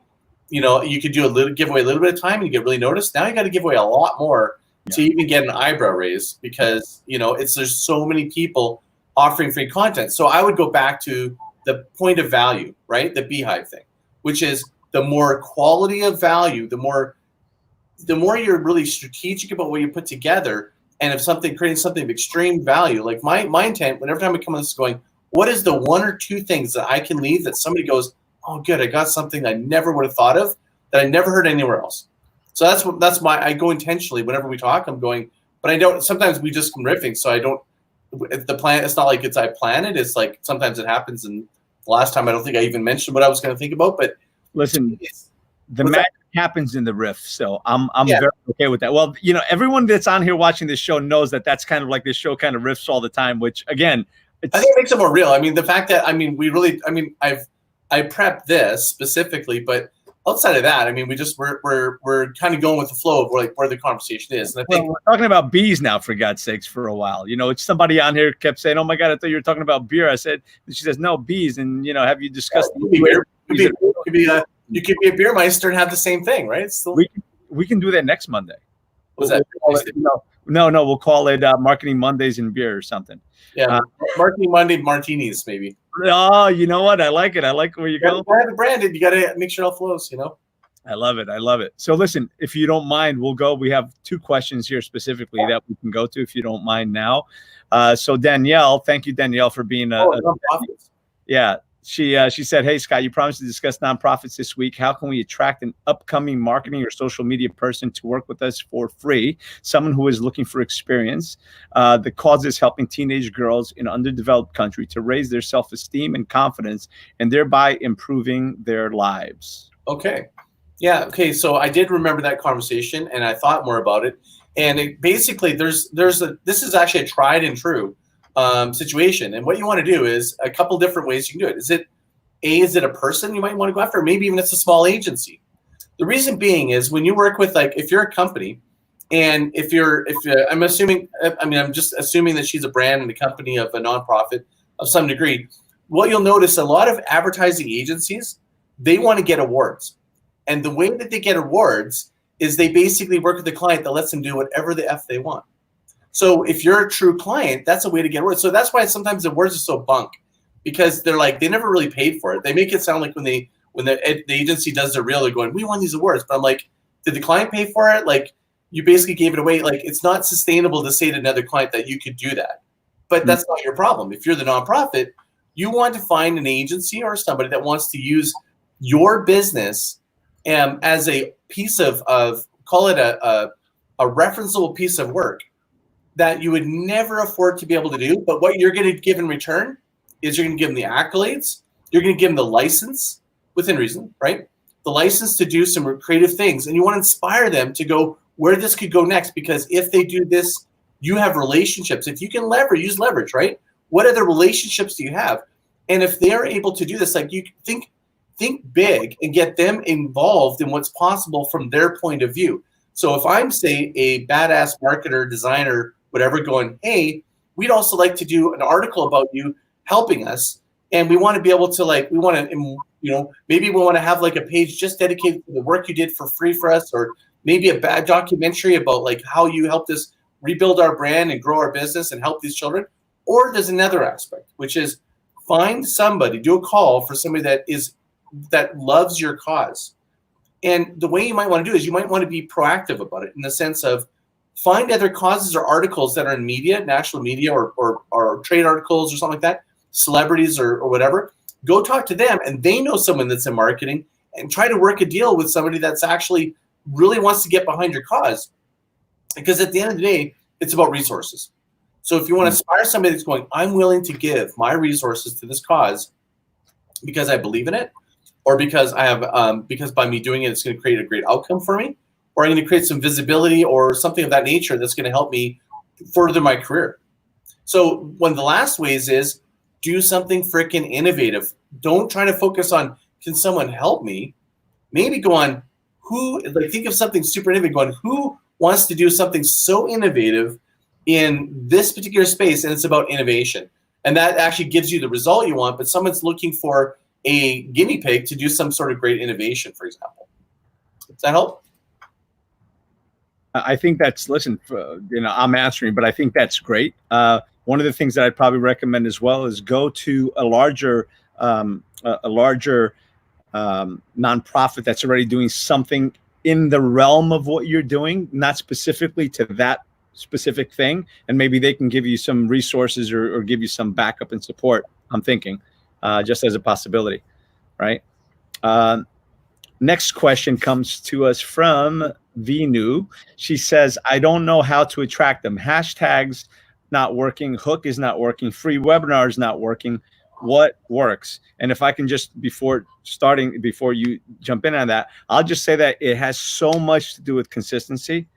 you could give away a little bit of time and you get really noticed. Now you got to give away a lot more to even get an eyebrow raise, because, there's so many people offering free content. So I would go back to the point of value, right? The beehive thing, which is, the more quality of value, the more you're really strategic about what you put together, and if creating something of extreme value, like my intent, whenever time I come on this, is going, what is the one or two things that I can leave that somebody goes, oh, good, I got something I never would have thought of that I never heard anywhere else. So I go intentionally whenever we talk. I'm going, but I don't. Sometimes we just come riffing, so I don't. The plan. It's not like I plan it. It's like sometimes it happens, and last time I don't think I even mentioned what I was going to think about, but. Listen, the magic happens in the riff, so I'm very okay with that. Well, everyone that's on here watching this show knows that that's kind of like this show kind of riffs all the time, which again, I think it makes it more real. I mean, the fact that I prepped this specifically, but outside of that, I mean, we're kind of going with the flow of where the conversation is. And I think we're talking about bees now, for God's sakes, for a while. It's somebody on here kept saying, "Oh my God, I thought you were talking about beer." I said, she says, "No, bees." And have you discussed? You could be a beer meister and have the same thing, right? We can do that next Monday. What's that? No, we'll call it Marketing Mondays and beer or something. Yeah, Marketing Monday martinis, maybe. Oh, you know what? I like it. I like where you're going. You have it branded. You got to make sure it all flows, I love it. So listen, if you don't mind, we'll go. We have 2 questions here specifically that we can go to, if you don't mind now. So Danielle, thank you, Danielle, for being She said, "Hey, Scott, you promised to discuss nonprofits this week. How can we attract an upcoming marketing or social media person to work with us for free? Someone who is looking for experience. The cause is helping teenage girls in underdeveloped country to raise their self-esteem and confidence, and thereby improving their lives." Okay. Yeah. Okay. So I did remember that conversation, and I thought more about it. And it basically, this is actually a tried and true situation. And what you want to do is a couple different ways you can do it. Is it a person you might want to go after? Or maybe even it's a small agency. The reason being is when you work with, like, if you're a company, and I'm just assuming that she's a brand and a company of a nonprofit of some degree. What you'll notice, a lot of advertising agencies, they want to get awards. And the way that they get awards is they basically work with the client that lets them do whatever the F they want. So if you're a true client, that's a way to get awards. So that's why sometimes the awards are so bunk, because they're like, they never really paid for it. They make it sound like when the agency does their reel, they're going, we won these awards. But I'm like, did the client pay for it? Like, you basically gave it away. Like, it's not sustainable to say to another client that you could do that. But that's not your problem. If you're the nonprofit, you want to find an agency or somebody that wants to use your business as a piece of call it a referenceable piece of work that you would never afford to be able to do. But what you're going to give in return is you're going to give them the accolades. You're going to give them the license within reason, right? The license to do some creative things. And you want to inspire them to go where this could go next, because if they do this, You have relationships. If you can use leverage, right? What other relationships do you have? And if they're able to do this, like, you think big and get them involved in what's possible from their point of view. So if I'm, say, a badass marketer, designer, whatever, going, hey, we'd also like to do an article about you helping us, and we want to be able to, like, we want to, maybe we want to have like a page just dedicated to the work you did for free for us, or maybe a bad documentary about like how you helped us rebuild our brand and grow our business and help these children. Or there's another aspect, which is find somebody, do a call for somebody that loves your cause. And the way you might want to do is you might want to be proactive about it, in the sense of find other causes or articles that are in media, national media, or trade articles or something like that, celebrities or whatever. Go talk to them, and they know someone that's in marketing, and try to work a deal with somebody that's actually really wants to get behind your cause. Because at the end of the day, it's about resources. So if you want to inspire somebody that's going, I'm willing to give my resources to this cause because I believe in it, or because I have, because by me doing it, it's going to create a great outcome for me, or I'm going to create some visibility or something of that nature that's going to help me further my career. So one of the last ways is do something freaking innovative. Don't try to focus on, can someone help me? Maybe go on, think of something super innovative, going, who wants to do something so innovative in this particular space? And it's about innovation. And that actually gives you the result you want, but someone's looking for a guinea pig to do some sort of great innovation, for example. Does that help? I think that's, listen, I'm answering, but I think that's great. One of the things that I'd probably recommend as well is go to a larger nonprofit that's already doing something in the realm of what you're doing, not specifically to that specific thing, and maybe they can give you some resources or give you some backup and support. I'm thinking, just as a possibility, right? Next question comes to us from Vinu. She says, I don't know how to attract them. Hashtags not working. Hook is not working. Free webinar is not working. What works? And if I can just, before you jump in on that, I'll just say that it has so much to do with consistency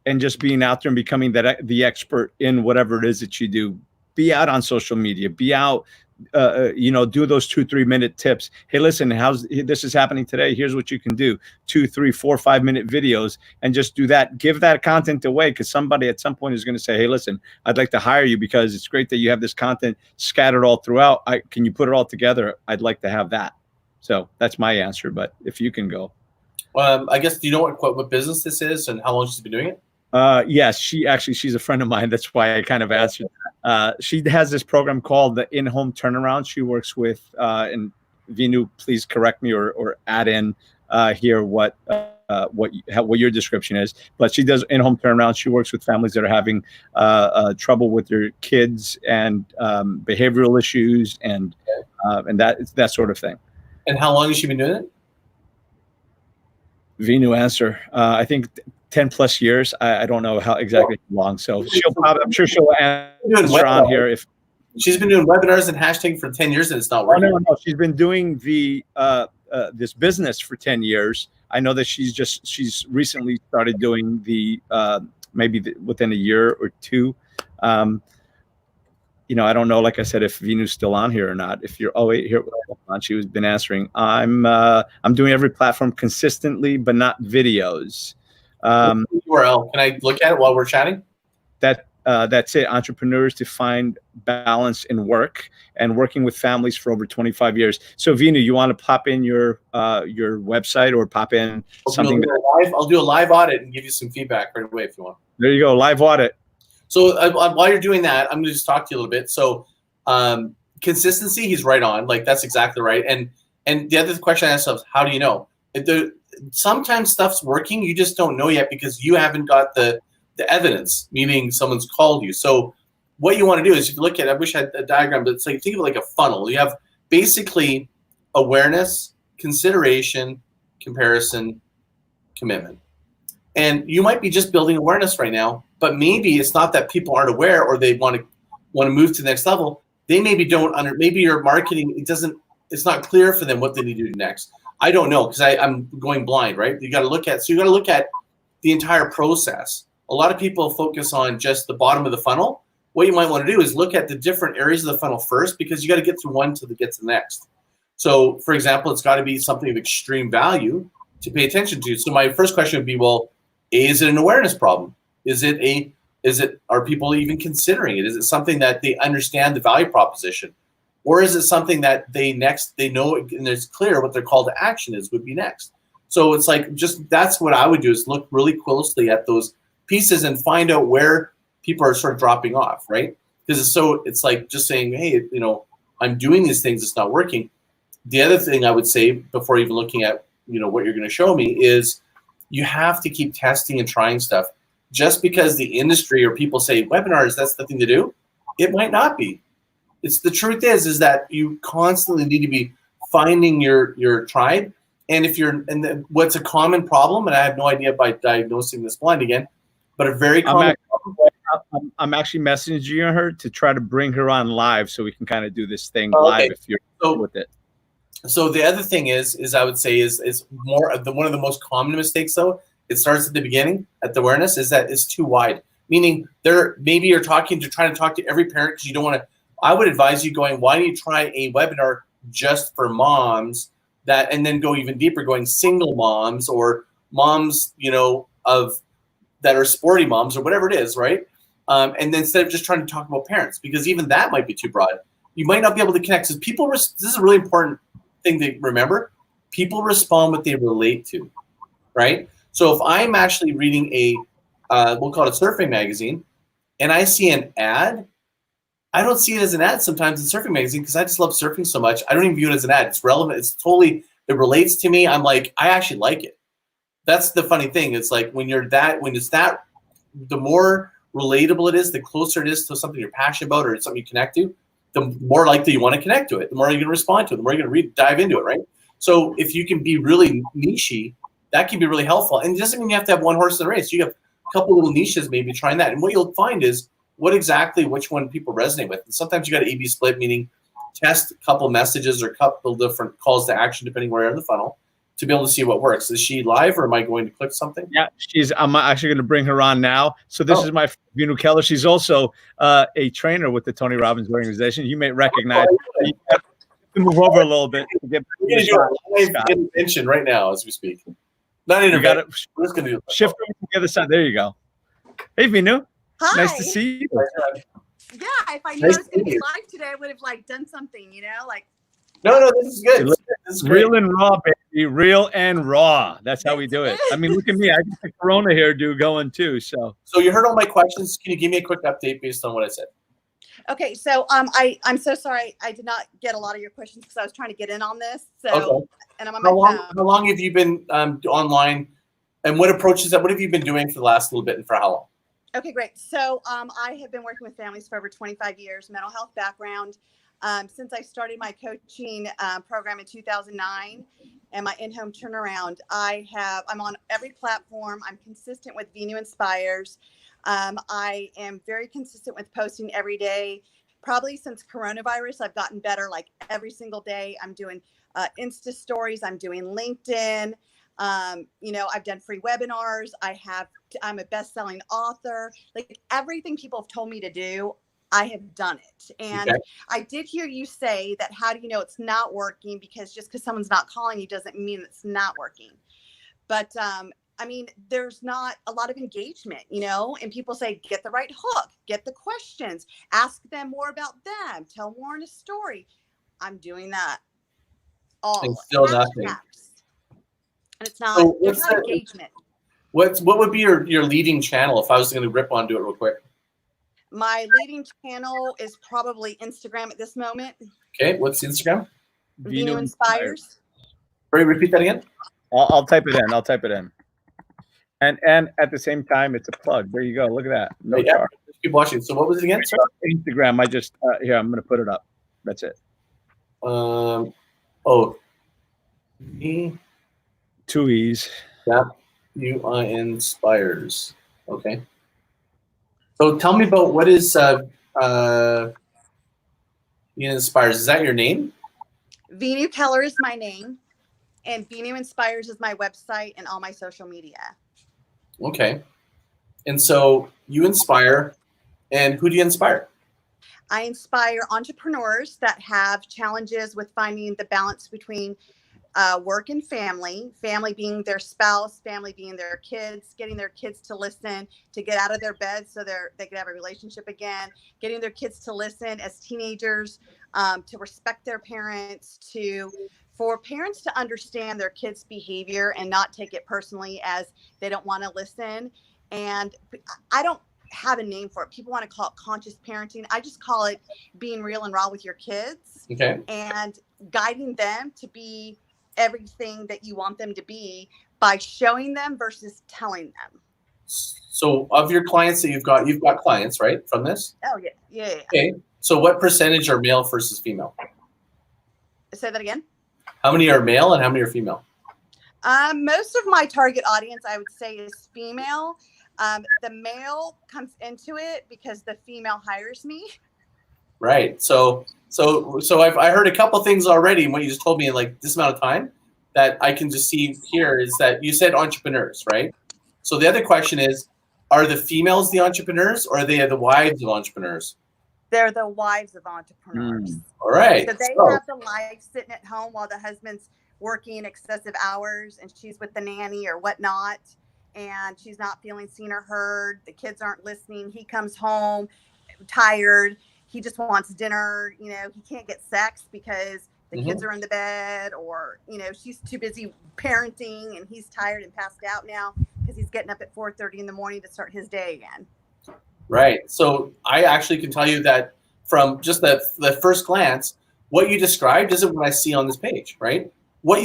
and just being out there and becoming the expert in whatever it is that you do. Be out on social media. Be out, do those 2-3 minute tips. Hey, listen, this is happening today. Here's what you can do. 2, 3, 4, 5 minute videos, and just do that. Give that content away, because somebody at some point is going to say, hey, listen, I'd like to hire you because it's great that you have this content scattered all throughout. Can you put it all together? I'd like to have that. So that's my answer. But if you can go. I guess, do you know what business this is and how long she's been doing it? Yes, she's a friend of mine. That's why I kind of answered that. She has this program called the In-Home Turnaround. She works with, and Vinu, please correct me or add in here what your description is. But she does in-home turnaround. She works with families that are having trouble with their kids and behavioral issues and that sort of thing. And how long has she been doing it? Vinu answer. I think 10 plus years. I don't know how exactly long. So I'm sure she'll answer on here. If she's been doing webinars and hashtagging for 10 years and it's not working. No. She's been doing this business for 10 years. I know that she's recently started doing within a year or two. I don't know, like I said, if Vinu's still on here or not. If you're, here, she's been answering. I'm doing every platform consistently, but not videos. URL. Can I look at it while we're chatting? That's it. Entrepreneurs to find balance in work, and working with families for over 25 years. So Vinu, you want to pop in your website or pop in something? I'll do a live audit and give you some feedback right away if you want. There you go, live audit. So while you're doing that, I'm going to just talk to you a little bit. So consistency, he's right on. Like, that's exactly right. And the other question I asked myself, how do you know? Sometimes stuff's working, you just don't know yet because you haven't got the evidence, meaning someone's called you. So what you want to do is, if you look at, I wish I had a diagram, but it's like, think of it like a funnel. You have basically awareness, consideration, comparison, commitment. And you might be just building awareness right now, but maybe it's not that people aren't aware or they want to move to the next level. They maybe maybe your marketing, it's not clear for them what they need to do next. I don't know, because I'm going blind, right? You got to look at the entire process. a lot of people focus on just the bottom of the funnel. What you might want to do is look at the different areas of the funnel first, because you got to get through one to get to the next. So, for example, it's got to be something of extreme value to pay attention to. So my first question would be, well, is it an awareness problem? Are people even considering it? Is it something that they understand the value proposition? Or is it something that they know and it's clear what their call to action would be next? So it's like, that's what I would do, is look really closely at those pieces and find out where people are sort of dropping off, right? Because it's like just saying, hey, I'm doing these things, it's not working. The other thing I would say before even looking at, what you're going to show me is you have to keep testing and trying stuff. Just because the industry or people say webinars, that's the thing to do, it might not be. The truth is that you constantly need to be finding your tribe. And what's a common problem, and I have no idea by diagnosing this blind again, but a very common problem. I'm actually messaging her to try to bring her on live so we can kind of do this thing live if you're with it. So the other thing is I would say is more one of the most common mistakes, though. It starts at the beginning, at the awareness, is that it's too wide. Meaning maybe you're trying to talk to every parent because you don't want to. I would advise you why don't you try a webinar just for moms, and then go even deeper, going single moms or moms, that are sporty moms or whatever it is, right? And then instead of just trying to talk about parents, because even that might be too broad. You might not be able to connect. Because this is a really important thing to remember. People respond what they relate to, right? So if I'm actually reading we'll call it a surfing magazine, and I see an ad, I don't see it as an ad sometimes in surfing magazine because I just love surfing so much. I don't even view it as an ad. It's relevant. It relates to me. I'm like, I actually like it. That's the funny thing. It's like the more relatable it is, the closer it is to something you're passionate about or something you connect to, the more likely you want to connect to it, the more you're going to respond to it, the more you're going to dive into it, right? So if you can be really niche-y, that can be really helpful. And it doesn't mean you have to have one horse in the race. You have a couple little niches, maybe trying that. And what you'll find is which one people resonate with. And sometimes you got to A/B split, meaning test a couple messages or a couple different calls to action, depending where you're in the funnel, to be able to see what works. Is she live or am I going to click something? Yeah, I'm actually going to bring her on now. So this is my friend, Vinu Keller. She's also a trainer with the Tony Robbins organization. You may recognize her. You have to move over a little bit. We're going to do a live intervention right now as we speak. Not intervention. We're just going to do it. Shift over to the other side. There you go. Hey, Vinu. Hi. Nice to see you. Yeah, if I knew I was going to be live today, I would have done something, No, this is good. This is great. Real and raw, baby. Real and raw. That's how we do it. I mean, look at me. I got the Corona hairdo going too. So you heard all my questions. Can you give me a quick update based on what I said? Okay, so I'm so sorry I did not get a lot of your questions because I was trying to get in on this. So okay. And I'm on my phone. How long have you been online, and what have you been doing for the last little bit, and for how long? Okay, great. So I have been working with families for over 25 years, mental health background. Since I started my coaching program in 2009 and my in-home turnaround, I'm on every platform. I'm consistent with Vinu Inspires. I am very consistent with posting every day. Probably since coronavirus, I've gotten better like every single day. I'm doing Insta stories. I'm doing LinkedIn. I've done free webinars. I'm a best-selling author. Like everything people have told me to do, I have done it. And okay. I did hear you say that how do you know it's not working? Because just because someone's not calling you doesn't mean it's not working. But there's not a lot of engagement, and people say, get the right hook, get the questions, ask them more about them, tell more in a story. I'm doing that all. And still nothing. And it's not, so there's not engagement. What would be your leading channel if I was going to rip onto it real quick? My leading channel is probably Instagram at this moment. Okay, what's Instagram? Vinu Inspires. Sorry, repeat that again. I'll type it in. And at the same time, it's a plug. There you go. Look at that. No charge. Keep watching. So what was it again? Sorry? Instagram. Here, I'm going to put it up. That's it. Two E's. Yeah. Inspires. Okay. So tell me about what is Inspires. Is that your name? Vinu Keller is my name, and Vinu Inspires is my website and all my social media. Okay. And so you inspire, and who do you inspire? I inspire entrepreneurs that have challenges with finding the balance between work and family being their spouse, family being their kids, getting their kids to listen, to get out of their bed so they can have a relationship again, getting their kids to listen as teenagers, to respect their parents, for parents to understand their kids' behavior and not take it personally as they don't want to listen. And I don't have a name for it. People want to call it conscious parenting. I just call it being real and raw with your kids, Okay. and guiding them to be everything that you want them to be by showing them versus telling them. So of your clients that you've got clients, right, from this? Oh, yeah. Okay. So what percentage are male versus female? Say that again. How many are male and how many are female? Most of my target audience, I would say, is female. The male comes into it because the female hires me. Right. So I heard a couple things already in what you just told me in like this amount of time that I can just see here is that you said entrepreneurs, right? So the other question is, are the females the entrepreneurs or are they the wives of entrepreneurs? They're the wives of entrepreneurs. All right. So they have the life sitting at home while the husband's working excessive hours and she's with the nanny or whatnot, and she's not feeling seen or heard. The kids aren't listening. He comes home tired. He just wants dinner. You know, he can't get sex because the kids are in the bed, or, you know, she's too busy parenting and he's tired and passed out now because he's getting up at 4:30 in the morning to start his day again. Right. So I actually can tell you that from just the first glance, what you described isn't what I see on this page, right? What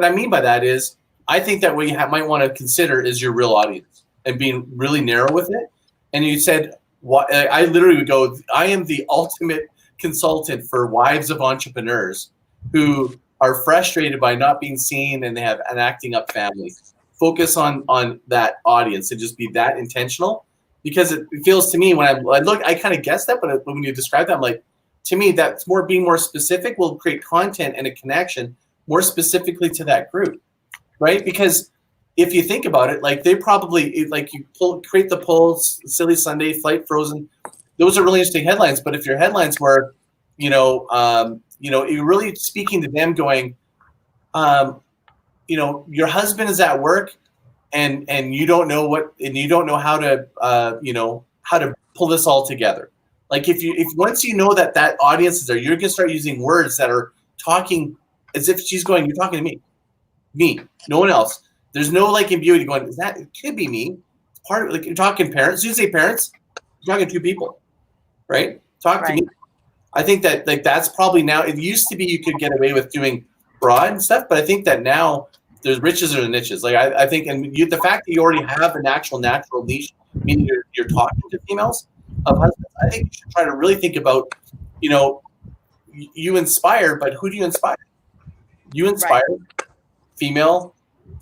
I mean by that is, I think that what you might want to consider is your real audience and being really narrow with it. And you said, I literally would go, I am the ultimate consultant for wives of entrepreneurs who are frustrated by not being seen and they have an acting up family. Focus on that audience and just be that intentional, because it feels to me when I look, I kind of guessed that, but when you describe that, I'm like, to me, that's being more specific will create content and a connection more specifically to that group, right? Because if you think about it, like they probably, like you create the polls, Silly Sunday, Flight Frozen, those are really interesting headlines. But if your headlines were, you're really speaking to them going, your husband is at work and you don't know how to pull this all together. Like if once you know that audience is there, you're going to start using words that are talking as if she's going, you're talking to me, no one else. There's no like ambiguity going, it could be me. It's part of, like, you're talking parents. You say parents, you're talking to two people, right? Talk to me. I think that like that's probably now, it used to be you could get away with doing broad and stuff, but I think that now there's riches or the niches. Like I think, and the fact that you already have an actual natural niche, meaning you're talking to females of husbands, I think you should try to really think about, you inspire, but who do you inspire? You inspire female,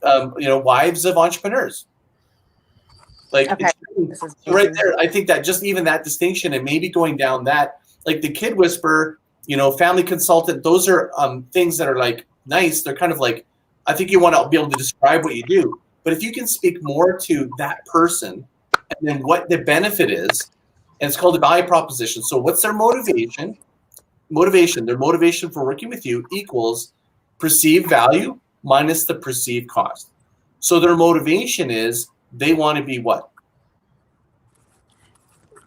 wives of entrepreneurs. Like right there, I think that just even that distinction and maybe going down that, like the kid whisperer, family consultant, those are things that are like nice. They're kind of like, I think you want to be able to describe what you do. But if you can speak more to that person and then what the benefit is, and it's called the value proposition. So what's their motivation? Their motivation for working with you equals perceived value minus the perceived cost. So their motivation is they want to be what?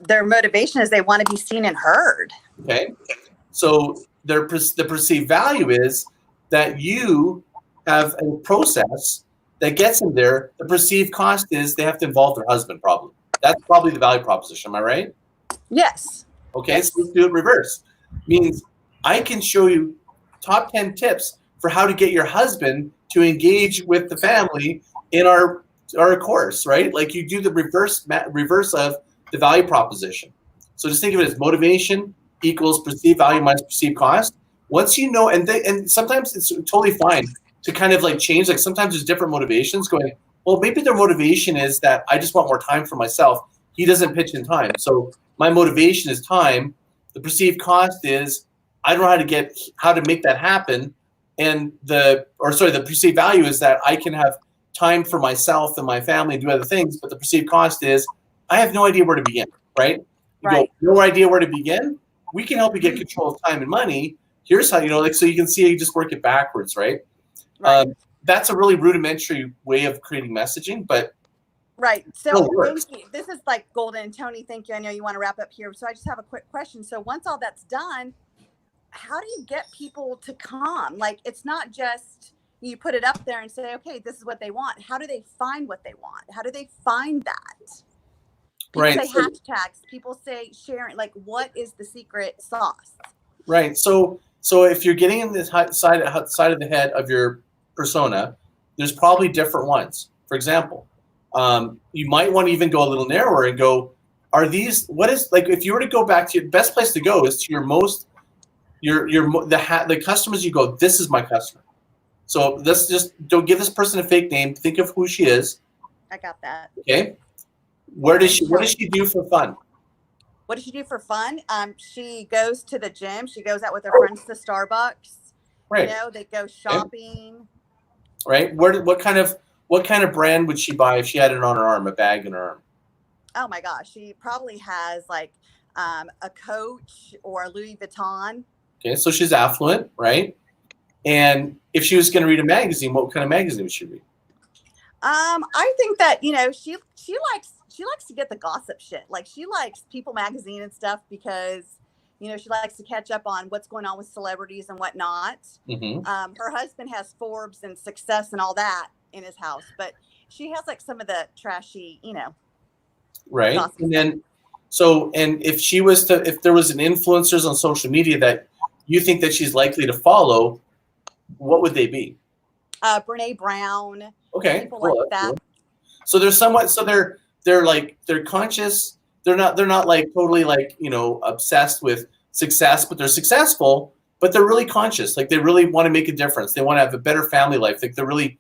Their motivation is they want to be seen and heard. Okay. So the perceived value is that you have a process that gets them there. The perceived cost is they have to involve their husband probably. That's probably the value proposition. Am I right? Yes. Okay. Yes. So let's do it reverse. Means I can show you top 10 tips for how to get your husband to engage with the family in our course, right? Like you do the reverse of the value proposition. So just think of it as motivation equals perceived value minus perceived cost. Once you know, and sometimes it's totally fine to kind of like change. Like sometimes there's different motivations going, well, maybe their motivation is that I just want more time for myself. He doesn't pitch in time. So my motivation is time. The perceived cost is I don't know how to make that happen. And the perceived value is that I can have time for myself and my family and do other things. But the perceived cost is I have no idea where to begin, right? You go, no idea where to begin? We can help you get control of time and money. Here's how, like, so you can see you just work it backwards, right? That's a really rudimentary way of creating messaging, but So thank you. This is like golden. Tony, thank you. I know you want to wrap up here. So I just have a quick question. So once all that's done, how do you get people to come? Like, it's not just you put it up there and say, okay, this is what they want. How do they find what they want? How do they find that? People say hashtags. People say sharing. Like, what is the secret sauce? Right. So if you're getting in this side of the head of your persona, there's probably different ones. For example, you might want to even go a little narrower and go, if you were to go back to your best place to go is to the customers you go, this is my customer. So let's just don't give this person a fake name. Think of who she is. I got that. Okay. What does she do for fun? What does she do for fun? She goes to the gym. She goes out with her friends to Starbucks. Right. They go shopping. Right. What kind of brand would she buy if she had it on her arm, a bag in her arm? Oh my gosh, she probably has like a Coach or a Louis Vuitton. Okay, so she's affluent, right? And if she was going to read a magazine, what kind of magazine would she read? I think that she likes to get the gossip shit. Like, she likes People Magazine and stuff because she likes to catch up on what's going on with celebrities and whatnot. Mm-hmm. Her husband has Forbes and Success and all that in his house, but she has like some of the trashy, right. And then, and if there was an influencers on social media that you think that she's likely to follow, what would they be? Brene Brown. Okay. People like that. Cool. So they're conscious. They're not like totally like, obsessed with success, but they're successful, but they're really conscious. Like, they really want to make a difference. They want to have a better family life. Like, they really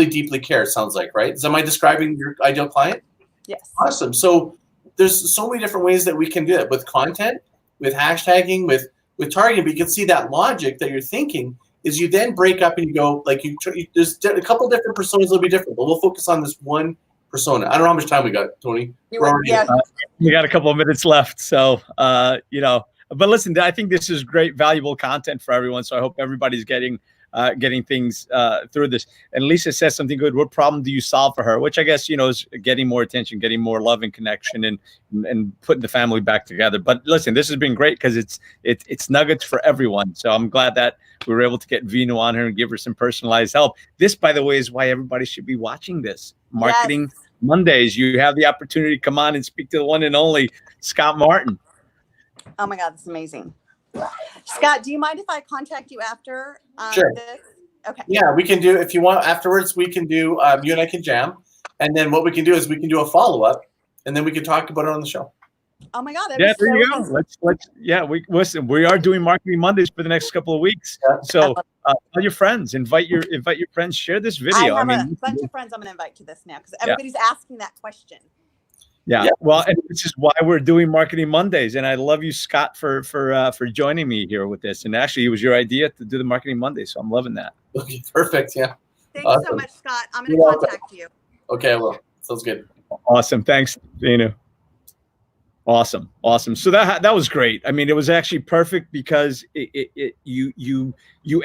deeply care, it sounds like, right? Am I describing your ideal client? Yes. Awesome. So there's so many different ways that we can do it with content, with hashtagging, with targeting. But you can see that logic that you're thinking is you then break up and you go, like, there's a couple different personas that'll be different, but we'll focus on this one persona. I don't know how much time we got, Tony. We got a couple of minutes left. So, but listen, I think this is great, valuable content for everyone. So I hope everybody's getting things through this. And Lisa says something good. What problem do you solve for her? Which I guess, is getting more attention, getting more love and connection, and putting the family back together. But listen, this has been great because it's nuggets for everyone. So I'm glad that we were able to get Vinu on her and give her some personalized help. This, by the way, is why everybody should be watching this. Marketing Mondays. You have the opportunity to come on and speak to the one and only Scott Martin. Oh my God, that's amazing. Scott, do you mind if I contact you after sure. this? Okay. Yeah, we can do, if you want afterwards, we can do, you and I can jam. And then what we can do is we can do a follow-up and then we can talk about it on the show. Oh my God. Yeah, there you go. Listen, we are doing Marketing Mondays for the next couple of weeks. Yeah. So tell your friends, invite your friends, share this video. I have a bunch of friends I'm going to invite to this now because everybody's asking that question. Yeah. Well, and this is why we're doing Marketing Mondays. And I love you, Scott, for joining me here with this. And actually, it was your idea to do the Marketing Mondays. So I'm loving that. Okay, perfect. Yeah. Thank you so much, Scott. I'm going to contact you. Okay, I will. Sounds good. Awesome. Thanks, Vinu. Awesome. So that was great. I mean, it was actually perfect because you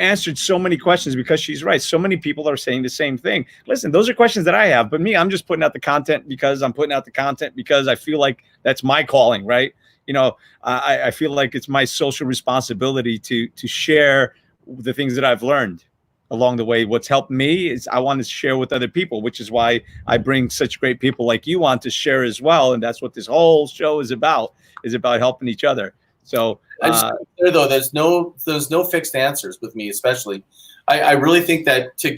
answered so many questions because she's right. So many people are saying the same thing. Listen, those are questions that I have, but me, I'm just putting out the content because I'm putting out the content because I feel like that's my calling, right? I feel like it's my social responsibility to share the things that I've learned along the way. What's helped me is I want to share with other people, which is why I bring such great people like you on to share as well. And that's what this whole show is about helping each other. So I just there though, there's no fixed answers with me, especially. I really think that to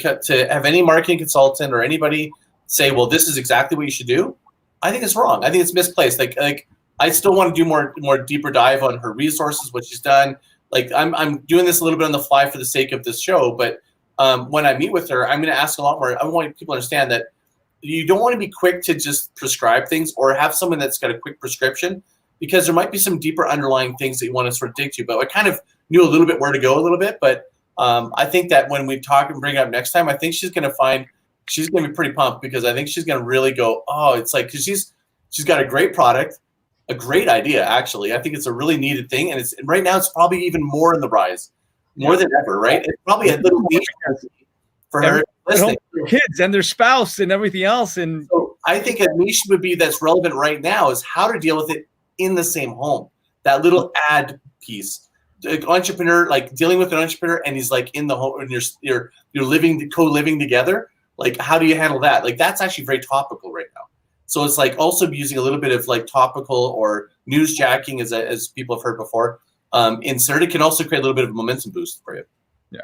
have any marketing consultant or anybody say, well, this is exactly what you should do, I think it's wrong. I think it's misplaced. Like I still want to do more deeper dive on her resources, what she's done. Like I'm doing this a little bit on the fly for the sake of this show, but when I meet with her, I'm going to ask a lot more. I want people to understand that you don't want to be quick to just prescribe things or have someone that's got a quick prescription because there might be some deeper underlying things that you want to sort of dig to. But I kind of knew a little bit where to go a little bit. But I think that when we talk and bring it up next time, I think she's going to be pretty pumped because I think she's going to really go, oh, it's like, because She's got a great product, a great idea, actually. I think it's a really needed thing. And right now it's probably even more in the rise, more than ever, right? It's probably a little niche for her listening. Their kids and their spouse and everything else. And so I think a niche would be that's relevant right now is how to deal with it in the same home. That little ad piece. The entrepreneur, like dealing with an entrepreneur, and he's like in the home, and you're co-living together. Like, how do you handle that? Like, that's actually very topical right now. So it's like also using a little bit of like topical or news jacking, as people have heard before. Insert it can also create a little bit of a momentum boost for you. Yeah.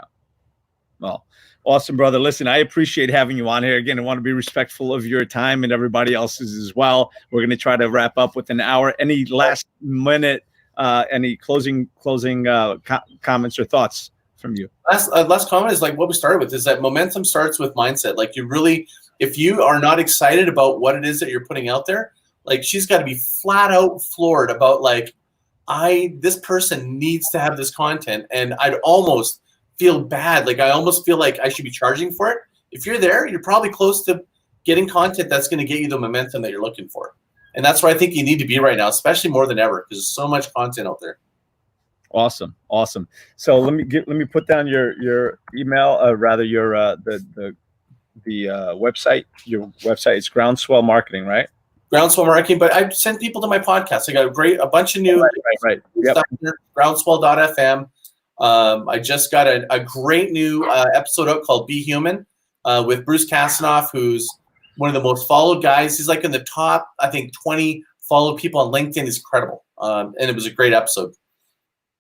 Well, awesome, brother. Listen, I appreciate having you on here. Again, I want to be respectful of your time and everybody else's as well. We're going to try to wrap up with an hour. Any last minute? Any closing comments or thoughts from you? Last comment is like what we started with, is that momentum starts with mindset. Like, you really, if you are not excited about what it is that you're putting out there, like, she's got to be flat out floored about like, this person needs to have this content, and I'd almost feel bad. Like, I almost feel like I should be charging for it. If you're there, you're probably close to getting content that's going to get you the momentum that you're looking for. And that's where I think you need to be right now, especially more than ever, because there's so much content out there. Awesome. So let me put down your email, rather your the website. Your website is Growndswell Marketing, right? Growndswell Marketing, but I send people to my podcast. I got a bunch of new right. stuff here. Growndswell.fm. I just got a great new episode out called Be Human with Bruce Kasanoff, who's one of the most followed guys. He's like in the top, I think, 20 followed people on LinkedIn. He's incredible. And it was a great episode.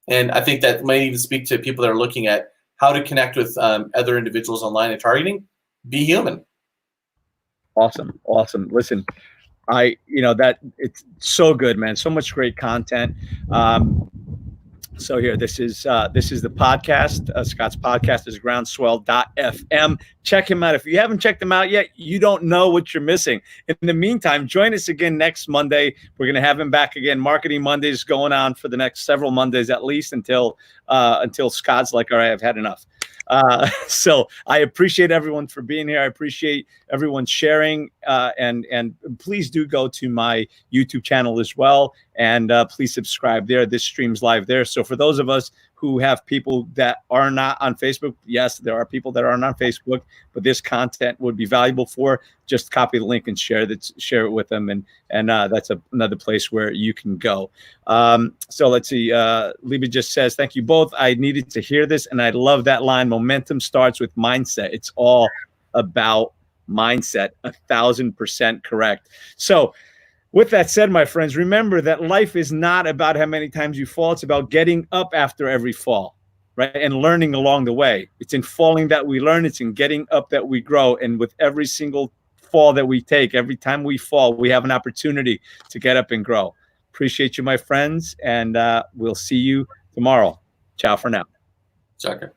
And I think that might even speak to people that are looking at how to connect with other individuals online and targeting. Be human. Awesome. Listen, that it's so good, man. So much great content. So here, this is the podcast. Scott's podcast is groundswell.fm. Check him out. If you haven't checked him out yet, you don't know what you're missing. In the meantime, join us again next Monday. We're going to have him back again. Marketing Mondays going on for the next several Mondays, at least until Scott's like, all right, I've had enough. So I appreciate everyone for being here. I appreciate everyone sharing, and please do go to my YouTube channel as well, and please subscribe there. This streams live there. So for those of us who have people that are not on Facebook, yes, there are people that aren't on Facebook, but this content would be valuable for. Just copy the link and share it with them, and that's another place where you can go. So let's see. Libby just says, thank you both. I needed to hear this, and I love that line. Momentum starts with mindset. It's all about mindset. 1,000% correct. So with that said, my friends, remember that life is not about how many times you fall. It's about getting up after every fall, right? And learning along the way. It's in falling that we learn. It's in getting up that we grow. And with every single fall that we take, every time we fall, we have an opportunity to get up and grow. Appreciate you, my friends. And we'll see you tomorrow. Ciao for now. Checker.